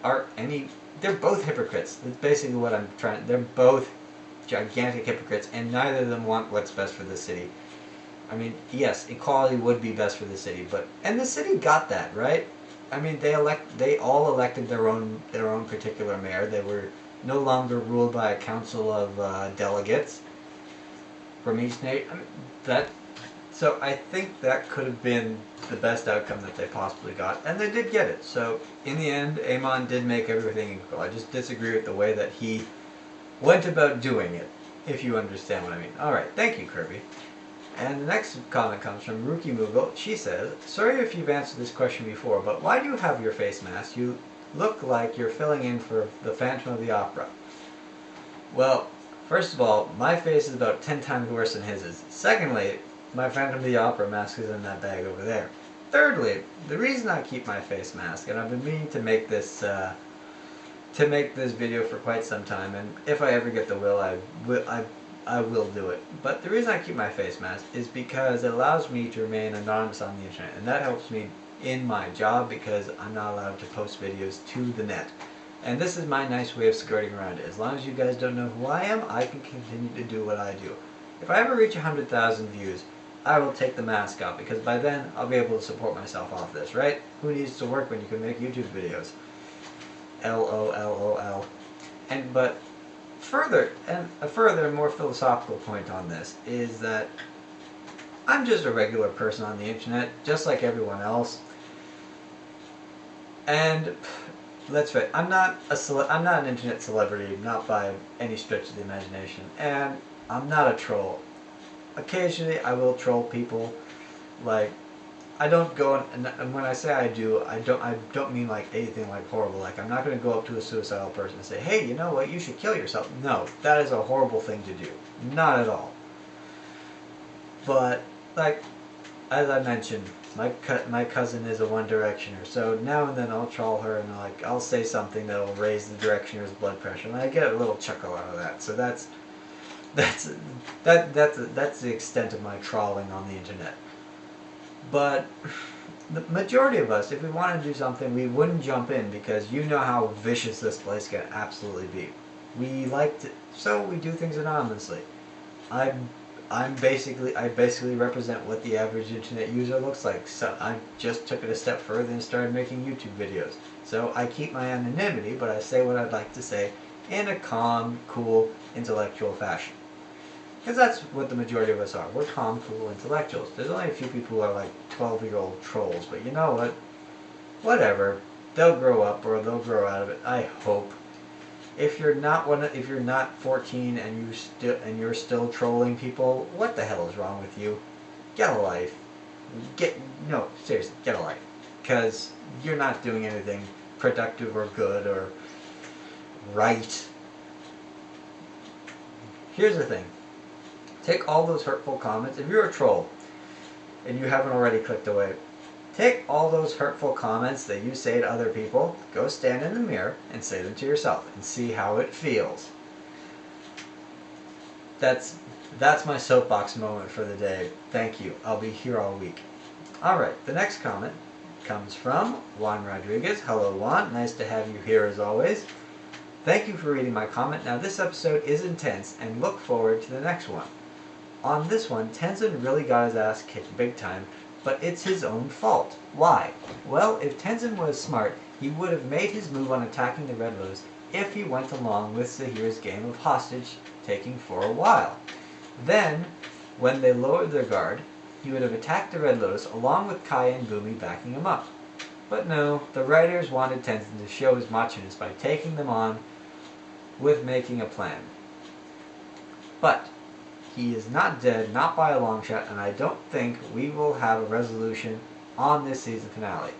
are any. They're both hypocrites. That's basically what I'm trying. They're both gigantic hypocrites, and neither of them want what's best for the city. I mean, yes, equality would be best for the city, and the city got that, right? I mean, they all elected their own particular mayor. They were no longer ruled by a council of delegates from each state. I mean, so I think that could have been the best outcome that they possibly got, and they did get it. So in the end, Amon did make everything equal. I just disagree with the way that he went about doing it, if you understand what I mean. Alright, thank you, Kirby. And the next comment comes from Ruki Moogle. She says, sorry if you've answered this question before, but why do you have your face mask? You look like you're filling in for the Phantom of the Opera. Well, first of all, my face is about 10 times worse than his is. Secondly, my Phantom of the Opera mask is in that bag over there. Thirdly, the reason I keep my face mask, and I've been meaning to make this video for quite some time, and if I ever get the will, I will do it. But the reason I keep my face mask is because it allows me to remain anonymous on the internet, and that helps me in my job because I'm not allowed to post videos to the net. And this is my nice way of skirting around it. As long as you guys don't know who I am, I can continue to do what I do. If I ever reach 100,000 views, I will take the mask off, because by then I'll be able to support myself off this, right? Who needs to work when you can make YouTube videos? LOLOL. But a further more philosophical point on this is that I'm just a regular person on the internet, just like everyone else. And let's face it, I'm not an internet celebrity, not by any stretch of the imagination, and I'm not a troll. Occasionally, I will troll people. Like, I don't go, and when I say I do, I don't mean like anything like horrible. Like, I'm not going to go up to a suicidal person and say, hey, you know what, you should kill yourself. No, that is a horrible thing to do. Not at all. But, like, as I mentioned, my cousin is a One Directioner, so now and then I'll troll her and I'll say something that'll raise the Directioner's blood pressure, and I get a little chuckle out of that. So that's the extent of my trolling on the internet. But the majority of us, if we want to do something, we wouldn't jump in, because you know how vicious this place can absolutely be. So we do things anonymously. I basically represent what the average internet user looks like. So I just took it a step further and started making YouTube videos. So I keep my anonymity, but I say what I'd like to say in a calm, cool, intellectual fashion. Because that's what the majority of us are. We're calm, cool intellectuals. There's only a few people who are like 12-year-old trolls, but you know what? Whatever. They'll grow up, or they'll grow out of it. I hope. If you're not 14 and you're still trolling people, what the hell is wrong with you? Get a life. No, seriously, get a life. Because you're not doing anything productive or good or right. Here's the thing. Take all those hurtful comments. If you're a troll and you haven't already clicked away, take all those hurtful comments that you say to other people, go stand in the mirror and say them to yourself and see how it feels. That's my soapbox moment for the day. Thank you. I'll be here all week. Alright, the next comment comes from Juan Rodriguez. Hello Juan, nice to have you here as always. Thank you for reading my comment. Now this episode is intense, and look forward to the next one. On this one, Tenzin really got his ass kicked big time, but it's his own fault. Why? Well, if Tenzin was smart, he would have made his move on attacking the Red Lotus if he went along with Zahir's game of hostage taking for a while. Then, when they lowered their guard, he would have attacked the Red Lotus along with Kai and Bumi backing him up. But no, the writers wanted Tenzin to show his machiness by taking them on with making a plan. But he is not dead, not by a long shot, and I don't think we will have a resolution on this season finale.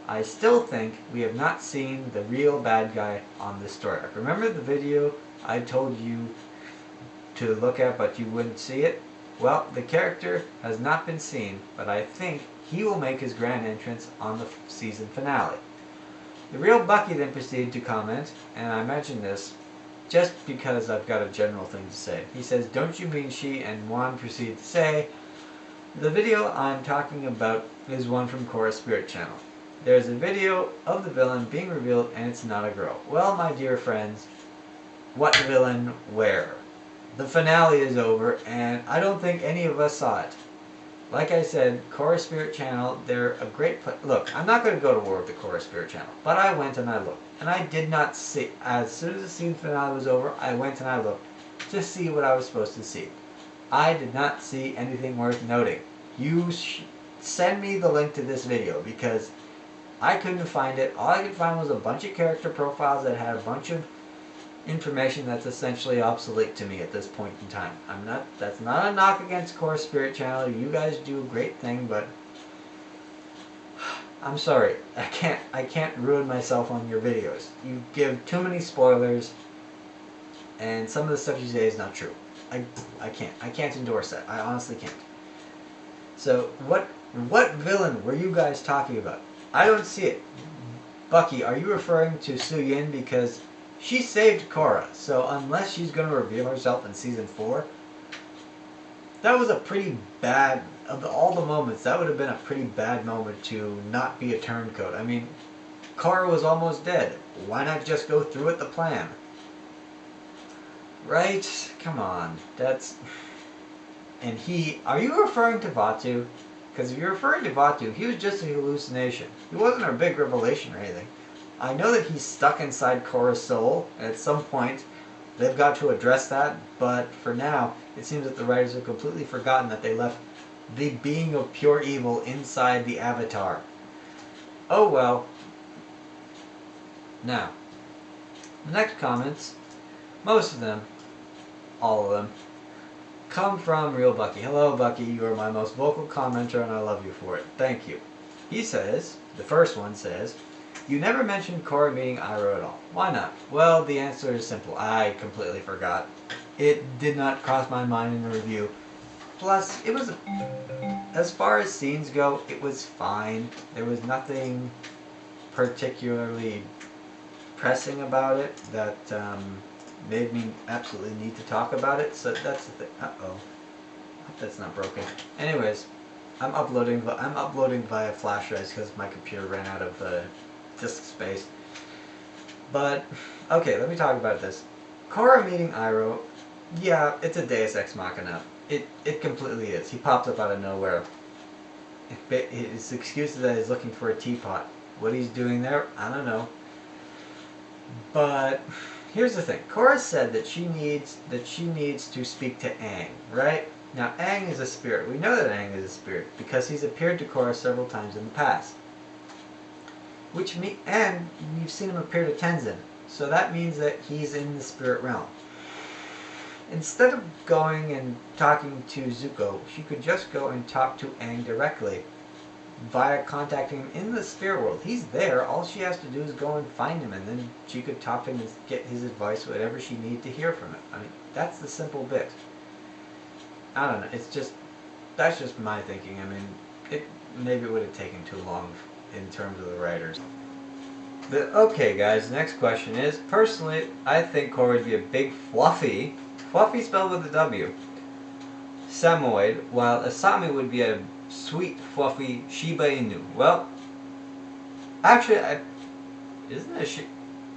I still think we have not seen the real bad guy on this story arc. Remember the video I told you to look at but you wouldn't see it? Well, the character has not been seen, but I think he will make his grand entrance on the season finale. The real Bucky then proceeded to comment, and I mention this just because I've got a general thing to say. He says, "Don't you mean she?" And Juan proceeded to say, "The video I'm talking about is one from Korra's Spirit channel. There's a video of the villain being revealed and it's not a girl." Well, my dear friends, what villain where? The finale is over and I don't think any of us saw it. Like I said, Korra Spirit Channel, they're a great look, I'm not going to go to war with the Korra Spirit Channel, but I went and I looked. And I did not see, as soon as the season finale was over, I went and I looked to see what I was supposed to see. I did not see anything worth noting. You send me the link to this video because I couldn't find it. All I could find was a bunch of character profiles that had a bunch of information that's essentially obsolete to me at this point in time. That's not a knock against Korra Spirit Channel. You guys do a great thing, but I'm sorry. I can't ruin myself on your videos. You give too many spoilers and some of the stuff you say is not true. I can't endorse that. I honestly can't. So what villain were you guys talking about? I don't see it. Bucky, are you referring to Su Yin? Because she saved Korra, so unless she's going to reveal herself in season 4, that was a pretty bad, of all the moments, that would have been a pretty bad moment to not be a turncoat. I mean, Korra was almost dead. Why not just go through with the plan? Right? Come on. That's... And are you referring to Vaatu? Because if you're referring to Vaatu, he was just a hallucination. He wasn't a big revelation or anything. I know that he's stuck inside Korra's soul, and at some point they've got to address that, but for now, it seems that the writers have completely forgotten that they left the being of pure evil inside the Avatar. Oh well. Now, the next comments, most of them, all of them, come from Real Bucky. Hello Bucky, you are my most vocal commenter and I love you for it. Thank you. He says, the first one says, "You never mentioned Korra meeting Iroh at all. Why not?" Well, the answer is simple. I completely forgot. It did not cross my mind in the review. Plus, it was, as far as scenes go, it was fine. There was nothing particularly pressing about it that made me absolutely need to talk about it. So that's the thing. Uh-oh. I hope that's not broken. Anyways, I'm uploading via flash drives because my computer ran out of disk space. But okay, let me talk about this. Korra meeting Iroh, yeah, it's a Deus Ex Machina. It completely is. He pops up out of nowhere. His excuse is that he's looking for a teapot. What he's doing there, I don't know. But here's the thing. Korra said that she needs to speak to Aang, right? Now Aang is a spirit. We know that Aang is a spirit because he's appeared to Korra several times in the past. And you've seen him appear to Tenzin. So that means that he's in the spirit realm. Instead of going and talking to Zuko, she could just go and talk to Aang directly via contacting him in the spirit world. He's there. All she has to do is go and find him, and then she could talk to him and get his advice, whatever she needed to hear from him. I mean, that's the simple bit. I don't know. That's just my thinking. I mean, maybe it would have taken too long in terms of the writers. But okay, guys. Next question is: personally, I think Korra would be a big fluffy spelled with a W, Samoyed, while Asami would be a sweet, fluffy Shiba Inu. Well, actually, isn't a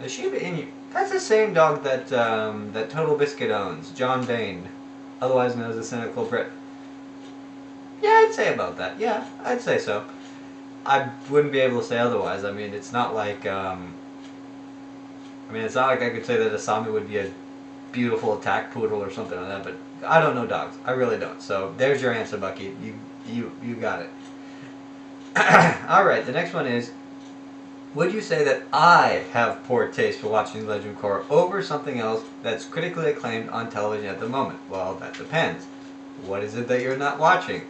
Shiba Inu? That's the same dog that that Total Biscuit owns, John Dane, otherwise known as the Cynical Brit. Yeah, I'd say about that. Yeah, I'd say so. I wouldn't be able to say otherwise. I mean, it's not like it's not like I could say that Asami would be a beautiful attack poodle or something like that. But I don't know dogs. I really don't. So there's your answer, Bucky. You got it. All right. The next one is: would you say that I have poor taste for watching Legend of Korra over something else that's critically acclaimed on television at the moment? Well, that depends. What is it that you're not watching?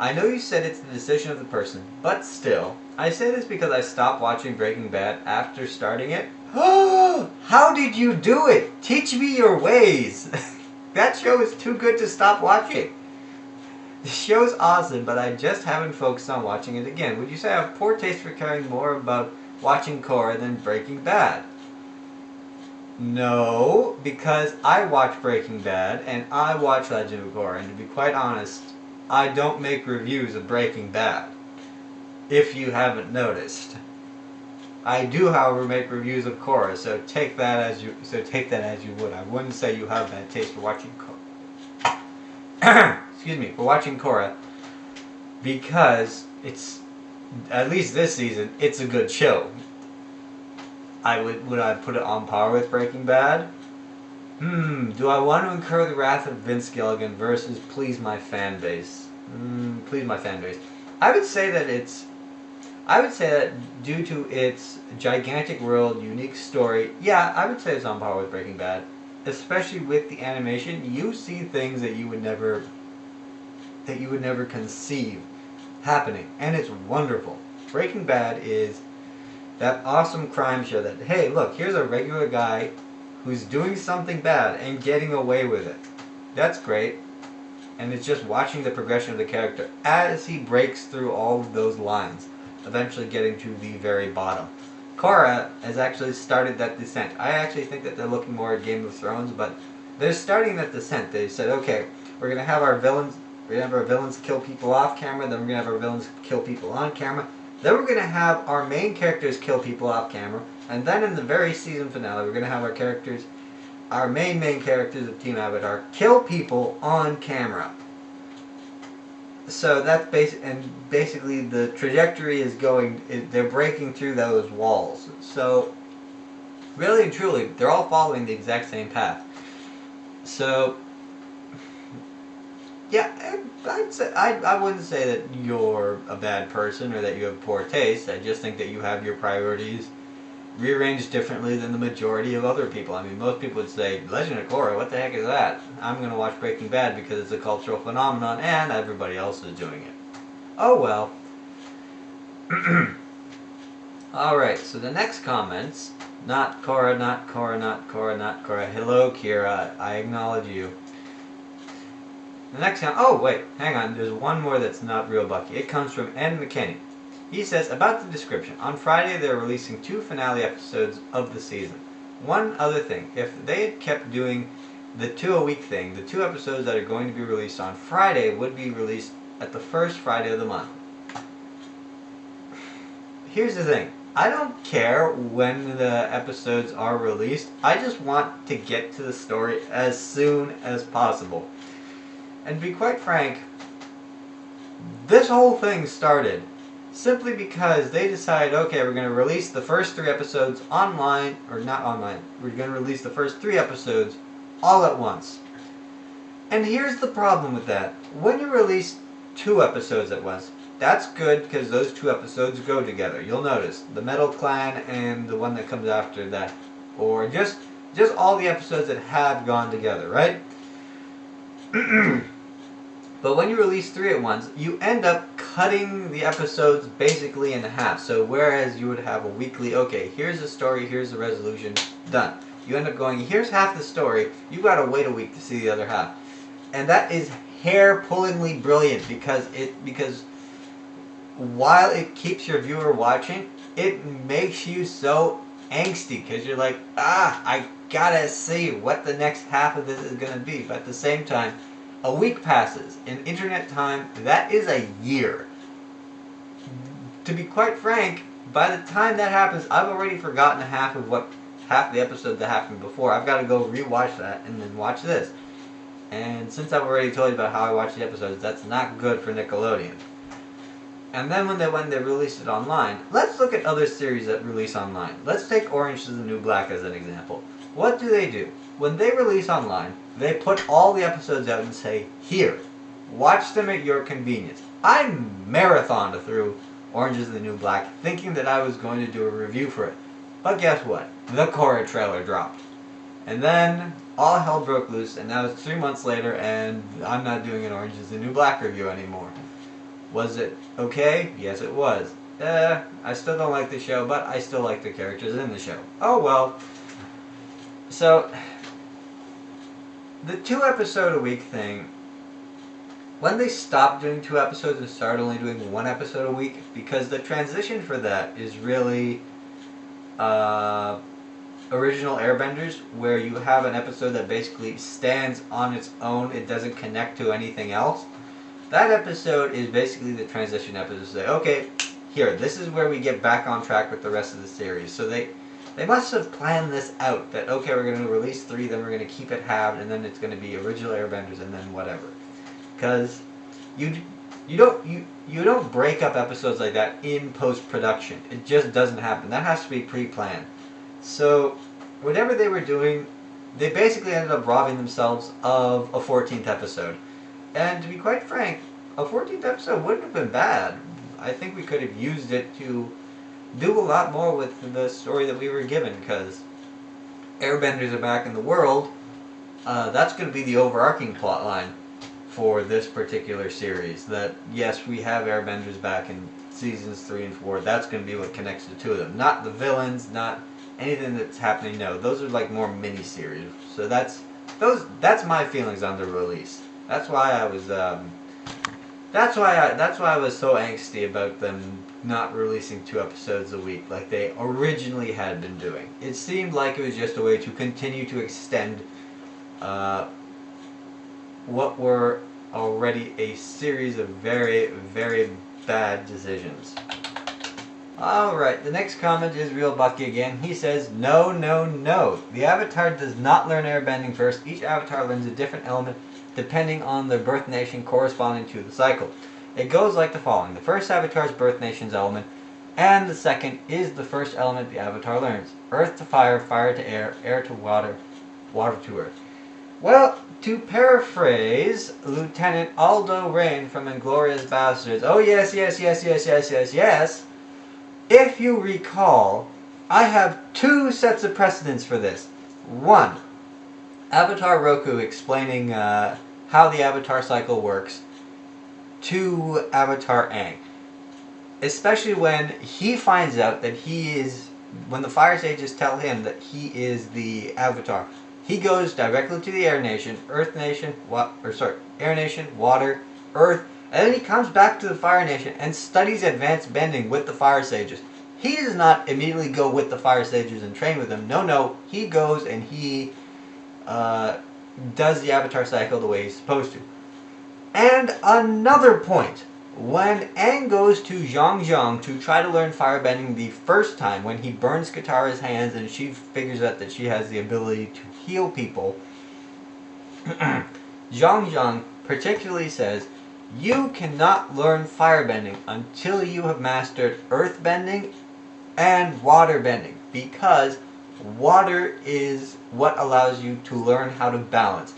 I know you said it's the decision of the person, but still, I say this because I stopped watching Breaking Bad after starting it. How did you do it? Teach me your ways. That show is too good to stop watching. The show's awesome, but I just haven't focused on watching it again. Would you say I have poor taste for caring more about watching Korra than Breaking Bad? No, because I watch Breaking Bad and I watch Legend of Korra, and to be quite honest, I don't make reviews of Breaking Bad, if you haven't noticed. I do, however, make reviews of Korra, so take that as you would. I wouldn't say you have bad taste for watching Korra. Excuse me, for watching Korra, because it's, at least this season, it's a good show. Would I put it on par with Breaking Bad? Do I want to incur the wrath of Vince Gilligan versus please my fan base? Please my fan base. I would say that due to its gigantic world, unique story, yeah, I would say it's on par with Breaking Bad. Especially with the animation, you see things that you would never conceive happening, and it's wonderful. Breaking Bad is that awesome crime show that, hey, look, here's a regular guy who's doing something bad and getting away with it. That's great. And it's just watching the progression of the character as he breaks through all of those lines, eventually getting to the very bottom. Korra has actually started that descent. I actually think that they're looking more at Game of Thrones, but they're starting that descent. They said, okay, we're going to have our villains kill people off camera, then we're going to have our villains kill people on camera, then we're going to have our main characters kill people off camera, and then in the very season finale, we're going to have our main characters of Team Avatar kill people on camera. So that's basically the trajectory is they're breaking through those walls. So really and truly, they're all following the exact same path. So yeah, I wouldn't say that you're a bad person or that you have poor taste. I just think that you have your priorities rearranged differently than the majority of other people. I mean, most people would say, Legend of Korra, what the heck is that? I'm going to watch Breaking Bad because it's a cultural phenomenon and everybody else is doing it. Oh well. Alright, so the next comments, not Korra, not Korra, not Korra, not Korra. Hello, Kira, I acknowledge you. The next one, oh wait, hang on, there's one more that's not real Bucky. It comes from N. McKinney. He says, about the description, on Friday they're releasing 2 finale episodes of the season. One other thing, if they had kept doing the 2 a week thing, the 2 episodes that are going to be released on Friday would be released at the first Friday of the month. Here's the thing, I don't care when the episodes are released, I just want to get to the story as soon as possible. And to be quite frank, this whole thing started simply because they decided, okay, we're going to release the first 3 episodes online, or not online, we're going to release the first 3 episodes all at once. And here's the problem with that. When you release 2 episodes at once, that's good because those 2 episodes go together. You'll notice, the Metal Clan and the one that comes after that, or just all the episodes that have gone together, right? But when you release 3 at once, you end up cutting the episodes basically in half. So whereas you would have a weekly, okay, here's the story, here's the resolution, done. You end up going, here's half the story, you gotta wait a week to see the other half. And that is hair-pullingly brilliant because while it keeps your viewer watching, it makes you so angsty because you're like, I gotta see what the next half of this is gonna be. But at the same time, a week passes. In internet time, that is a year. To be quite frank, by the time that happens, I've already forgotten half the episode that happened before. I've got to go rewatch that and then watch this. And since I've already told you about how I watch the episodes, that's not good for Nickelodeon. And then when they released it online, let's look at other series that release online. Let's take Orange is the New Black as an example. What do? When they release online, they put all the episodes out and say, here, watch them at your convenience. I marathoned through Orange is the New Black thinking that I was going to do a review for it. But guess what? The Korra trailer dropped. And then all hell broke loose, and now it's 3 months later, and I'm not doing an Orange is the New Black review anymore. Was it okay? Yes, it was. I still don't like the show, but I still like the characters in the show. Oh well. So, the 2 episode a week thing, when they stopped doing 2 episodes and started only doing 1 episode a week, because the transition for that is really original Airbenders, where you have an episode that basically stands on its own, it doesn't connect to anything else. That episode is basically the transition episode. Say, okay, here, this is where we get back on track with the rest of the series. So they must have planned this out, that okay, we're going to release 3, then we're going to keep it halved, and then it's going to be original Airbenders, and then whatever. Because you don't break up episodes like that in post-production. It just doesn't happen. That has to be pre-planned. So whatever they were doing, they basically ended up robbing themselves of a 14th episode. And to be quite frank, a 14th episode wouldn't have been bad. I think we could have used it to do a lot more with the story that we were given, because Airbenders are back in the world. That's going to be the overarching plot line for this particular series. That, yes, we have Airbenders back in seasons 3 and 4. That's going to be what connects the 2 of them. Not the villains, not anything that's happening. No, those are like more mini-series. So that's my feelings on the release. That's why I was that's why I was so angsty about them not releasing 2 episodes a week like they originally had been doing. It seemed like it was just a way to continue to extend what were already a series of very, very bad decisions. Alright, the next comment is Real Bucky again. He says, no, no, no. The Avatar does not learn airbending first. Each Avatar learns a different element depending on their birth nation corresponding to the cycle. It goes like the following. The first Avatar's birth nation's element, and the second is the first element the Avatar learns. Earth to fire, fire to air, air to water, water to earth. Well, to paraphrase Lieutenant Aldo Rain from Inglourious Basterds, oh yes, yes, yes, yes, yes, yes, yes, if you recall, I have 2 sets of precedents for this. 1, Avatar Roku explaining how the Avatar cycle works to Avatar Aang. Especially when he finds out that when the Fire Sages tell him that he is the Avatar, he goes directly to the Air Nation, Earth Nation, Air Nation, Water, Earth, and then he comes back to the Fire Nation and studies advanced bending with the Fire Sages. He does not immediately go with the Fire Sages and train with them. No, he goes and he does the Avatar cycle the way he's supposed to. And another point, when Aang goes to Zhang to try to learn firebending the first time, when he burns Katara's hands and she figures out that she has the ability to heal people, Zhang particularly says, you cannot learn firebending until you have mastered earthbending and waterbending, because water is what allows you to learn how to balance.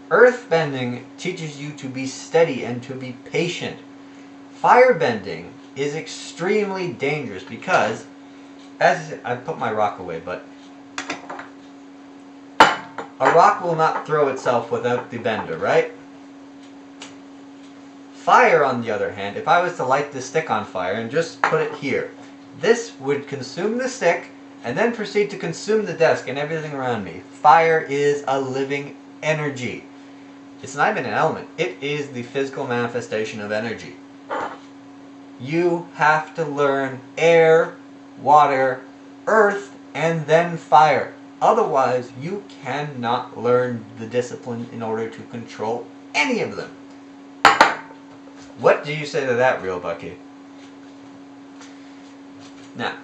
Earthbending teaches you to be steady and to be patient. Firebending is extremely dangerous because, as I put my rock away, but a rock will not throw itself without the bender, right? Fire, on the other hand, if I was to light this stick on fire and just put it here, this would consume the stick and then proceed to consume the desk and everything around me. Fire is a living energy. It's not even an element. It is the physical manifestation of energy. You have to learn air, water, earth, and then fire. Otherwise, you cannot learn the discipline in order to control any of them. What do you say to that, Real Bucky? Now,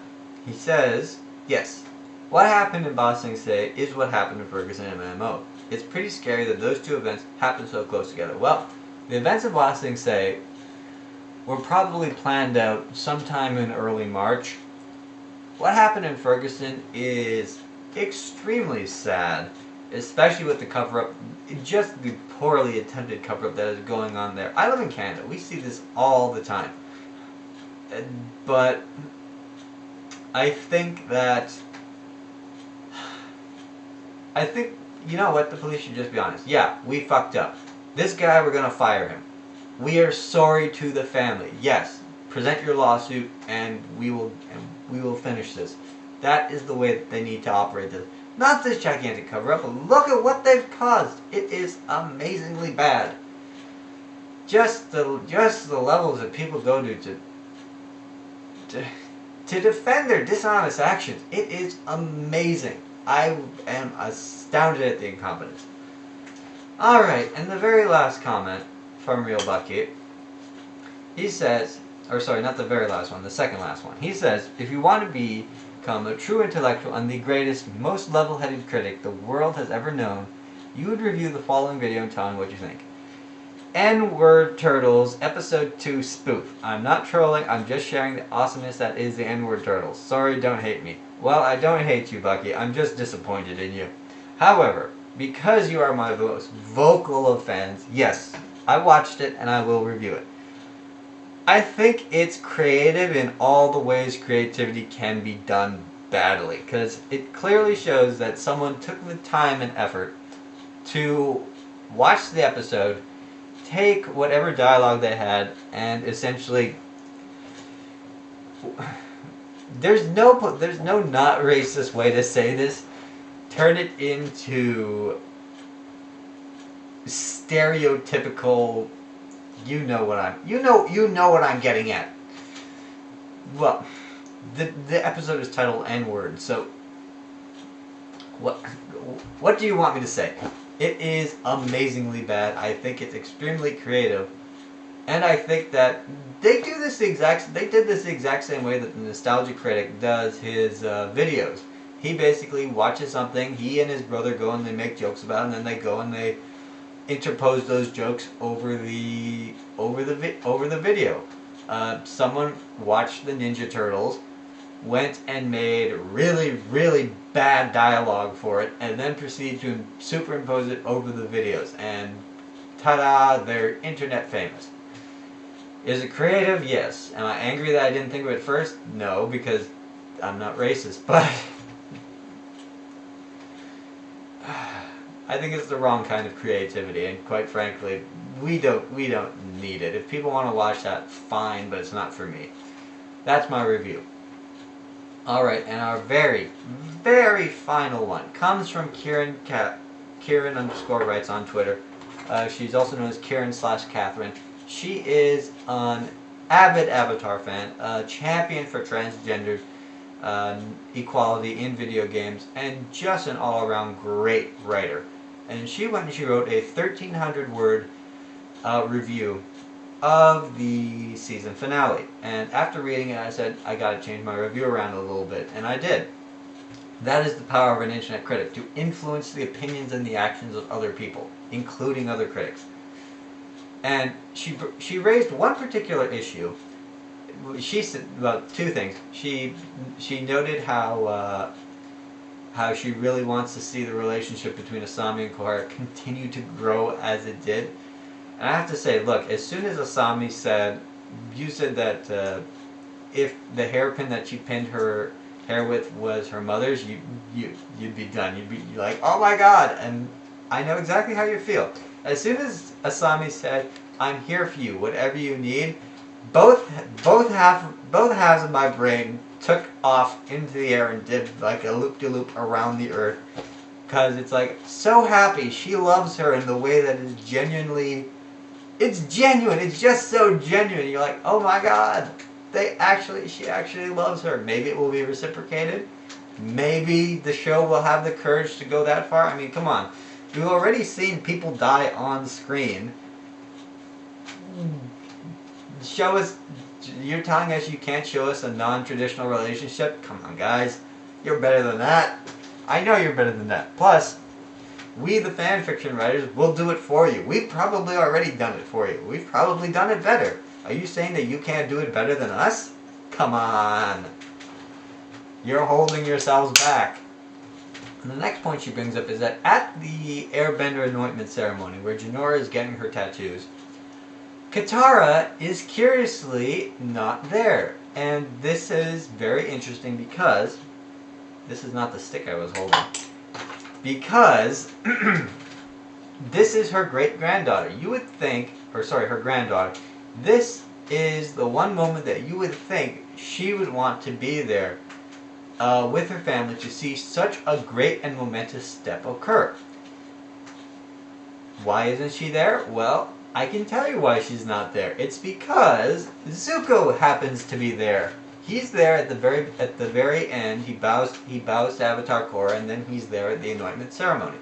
he says, yes, what happened in Ba Sing Se is what happened in Ferguson MMO. It's pretty scary that those two events happen so close together. Well, the events of Last Thing Say were probably planned out sometime in early March. What happened in Ferguson is extremely sad, especially with the cover-up, just the poorly attempted cover-up that is going on there. I live in Canada. We see this all the time. But I think, you know what, the police should just be honest. Yeah, we fucked up. This guy, we're going to fire him. We are sorry to the family. Yes, present your lawsuit and we will finish this. That is the way that they need to operate this. Not this gigantic cover-up, but look at what they've caused. It is amazingly bad. Just the levels that people go to defend their dishonest actions. It is amazing. I am astounded at the incompetence. Alright, and the very last comment from Real Bucky, he says, or sorry, not the very last one, the second last one. He says, if you want to become a true intellectual and the greatest, most level-headed critic the world has ever known, you would review the following video and tell me what you think. N-Word Turtles, Episode 2 Spoof. I'm not trolling, I'm just sharing the awesomeness that is the N-Word Turtles. Sorry, don't hate me. Well, I don't hate you, Bucky. I'm just disappointed in you. However, because you are my most vocal of fans, yes, I watched it and I will review it. I think it's creative in all the ways creativity can be done badly, because it clearly shows that someone took the time and effort to watch the episode, take whatever dialogue they had, and essentially, there's no not racist way to say this, turn it into stereotypical, you know what I'm getting at. Well, the episode is titled N-Word, so what do you want me to say? It is amazingly bad. I think it's extremely creative, and I think that they did this the exact same way that the Nostalgia Critic does his videos. He basically watches something, he and his brother go and they make jokes about it, and then they go and they interpose those jokes over the video. Someone watched the Ninja Turtles, went and made really bad dialogue for it, and then proceeded to superimpose it over the videos, and ta-da, they're internet famous. Is it creative? Yes. Am I angry that I didn't think of it first? No, because I'm not racist, but I think it's the wrong kind of creativity, and quite frankly, we don't need it. If people want to watch that, fine, but it's not for me. That's my review. Alright, and our very final one comes from Kieran _writes on Twitter. She's also known as Kieran/Catherine. She is an avid Avatar fan, a champion for transgender equality in video games, and just an all-around great writer. And she went and she wrote a 1,300-word review of the season finale. And after reading it, I said, I gotta change my review around a little bit, and I did. That is the power of an internet critic, to influence the opinions and the actions of other people, including other critics. And she raised one particular issue. She said, well, two things. She noted how she really wants to see the relationship between Asami and Korra continue to grow as it did. And I have to say, look, as soon as Asami said, you said that if the hairpin that she pinned her hair with was her mother's, you'd be done. You'd be like, oh my god! And I know exactly how you feel. As soon as Asami said, I'm here for you, whatever you need, both halves of my brain took off into the air and did like a loop-de-loop around the earth. Because it's like, so happy, she loves her in the way that is genuinely, it's genuine, it's just so genuine. You're like, oh my god, she actually loves her. Maybe it will be reciprocated. Maybe the show will have the courage to go that far. I mean, come on. We've already seen people die on screen. Show us, you're telling us you can't show us a non-traditional relationship? Come on, guys. You're better than that. I know you're better than that. Plus, We, the fan fiction writers, will do it for you. We've probably already done it for you. We've probably done it better. Are you saying that you can't do it better than us? Come on. You're holding yourselves back. And the next point she brings up is that at the Airbender anointment ceremony, where Jinora is getting her tattoos, Katara is curiously not there. And this is very interesting because this is not the stick I was holding. Because this is her great-granddaughter. You would think, or sorry, her granddaughter. This is the one moment that you would think she would want to be there with her family to see such a great and momentous step occur. Why isn't she there? Well, I can tell you why she's not there. It's because Zuko happens to be there. He's there at the very end. He bows to Avatar Korra, and then he's there at the anointment ceremony.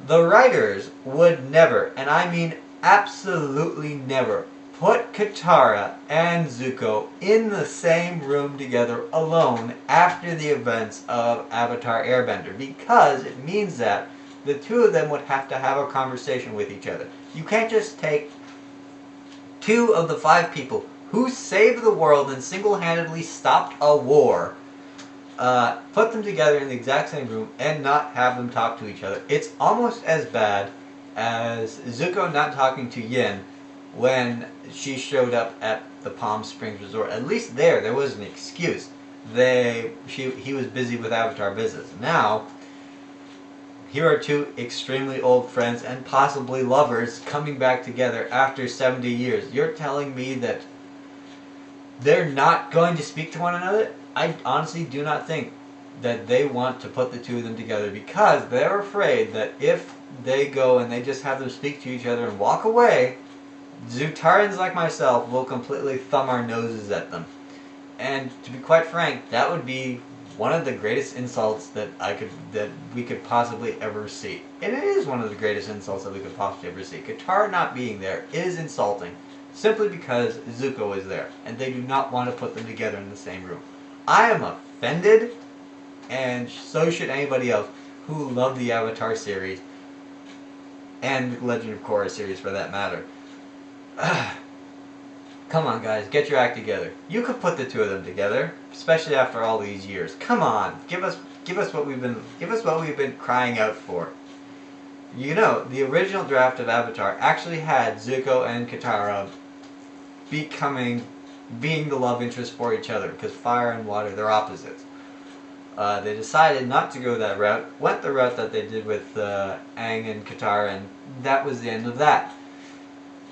The writers would never, and I mean absolutely never, put Katara and Zuko in the same room together alone after the events of Avatar Airbender, because it means that the two of them would have to have a conversation with each other. You can't just take 2 of the 5 people who saved the world and single-handedly stopped a war, put them together in the exact same room and not have them talk to each other. It's almost as bad as Zuko not talking to Yin when she showed up at the Palm Springs Resort. At least there was an excuse. He was busy with Avatar business. Now, here are 2 extremely old friends and possibly lovers coming back together after 70 years. You're telling me that they're not going to speak to one another? I honestly do not think that they want to put the 2 of them together, because they're afraid that if they go and they just have them speak to each other and walk away, Zutarians like myself will completely thumb our noses at them. And to be quite frank, that would be one of the greatest insults that we could possibly ever see. And it is one of the greatest insults that we could possibly ever see. Katara not being there is insulting, simply because Zuko is there, and they do not want to put them together in the same room. I am offended, and so should anybody else who loved the Avatar series, and Legend of Korra series for that matter. Come on, guys, get your act together. You could put the 2 of them together, especially after all these years. Come on, give us what we've been crying out for. You know, the original draft of Avatar actually had Zuko and Katara being the love interest for each other, because fire and water, they're opposites. They decided not to go that route, went the route that they did with Aang and Katara, and that was the end of that.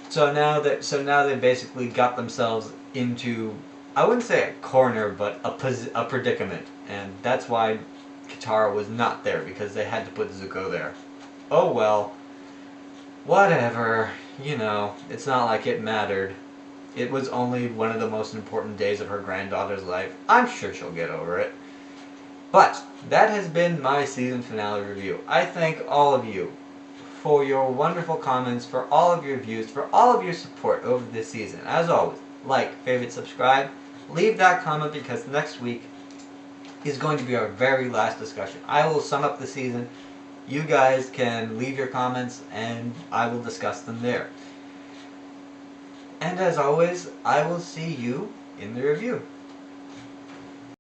So now they basically got themselves into, I wouldn't say a corner, but a predicament, and that's why Katara was not there, because they had to put Zuko there. Oh well, whatever, you know, it's not like it mattered. It was only one of the most important days of her granddaughter's life. I'm sure she'll get over it. But that has been my season finale review. I thank all of you for your wonderful comments, for all of your views, for all of your support over this season. As always, like, favorite, subscribe, leave that comment, because next week is going to be our very last discussion. I will sum up the season. You guys can leave your comments and I will discuss them there. And as always, I will see you in the review.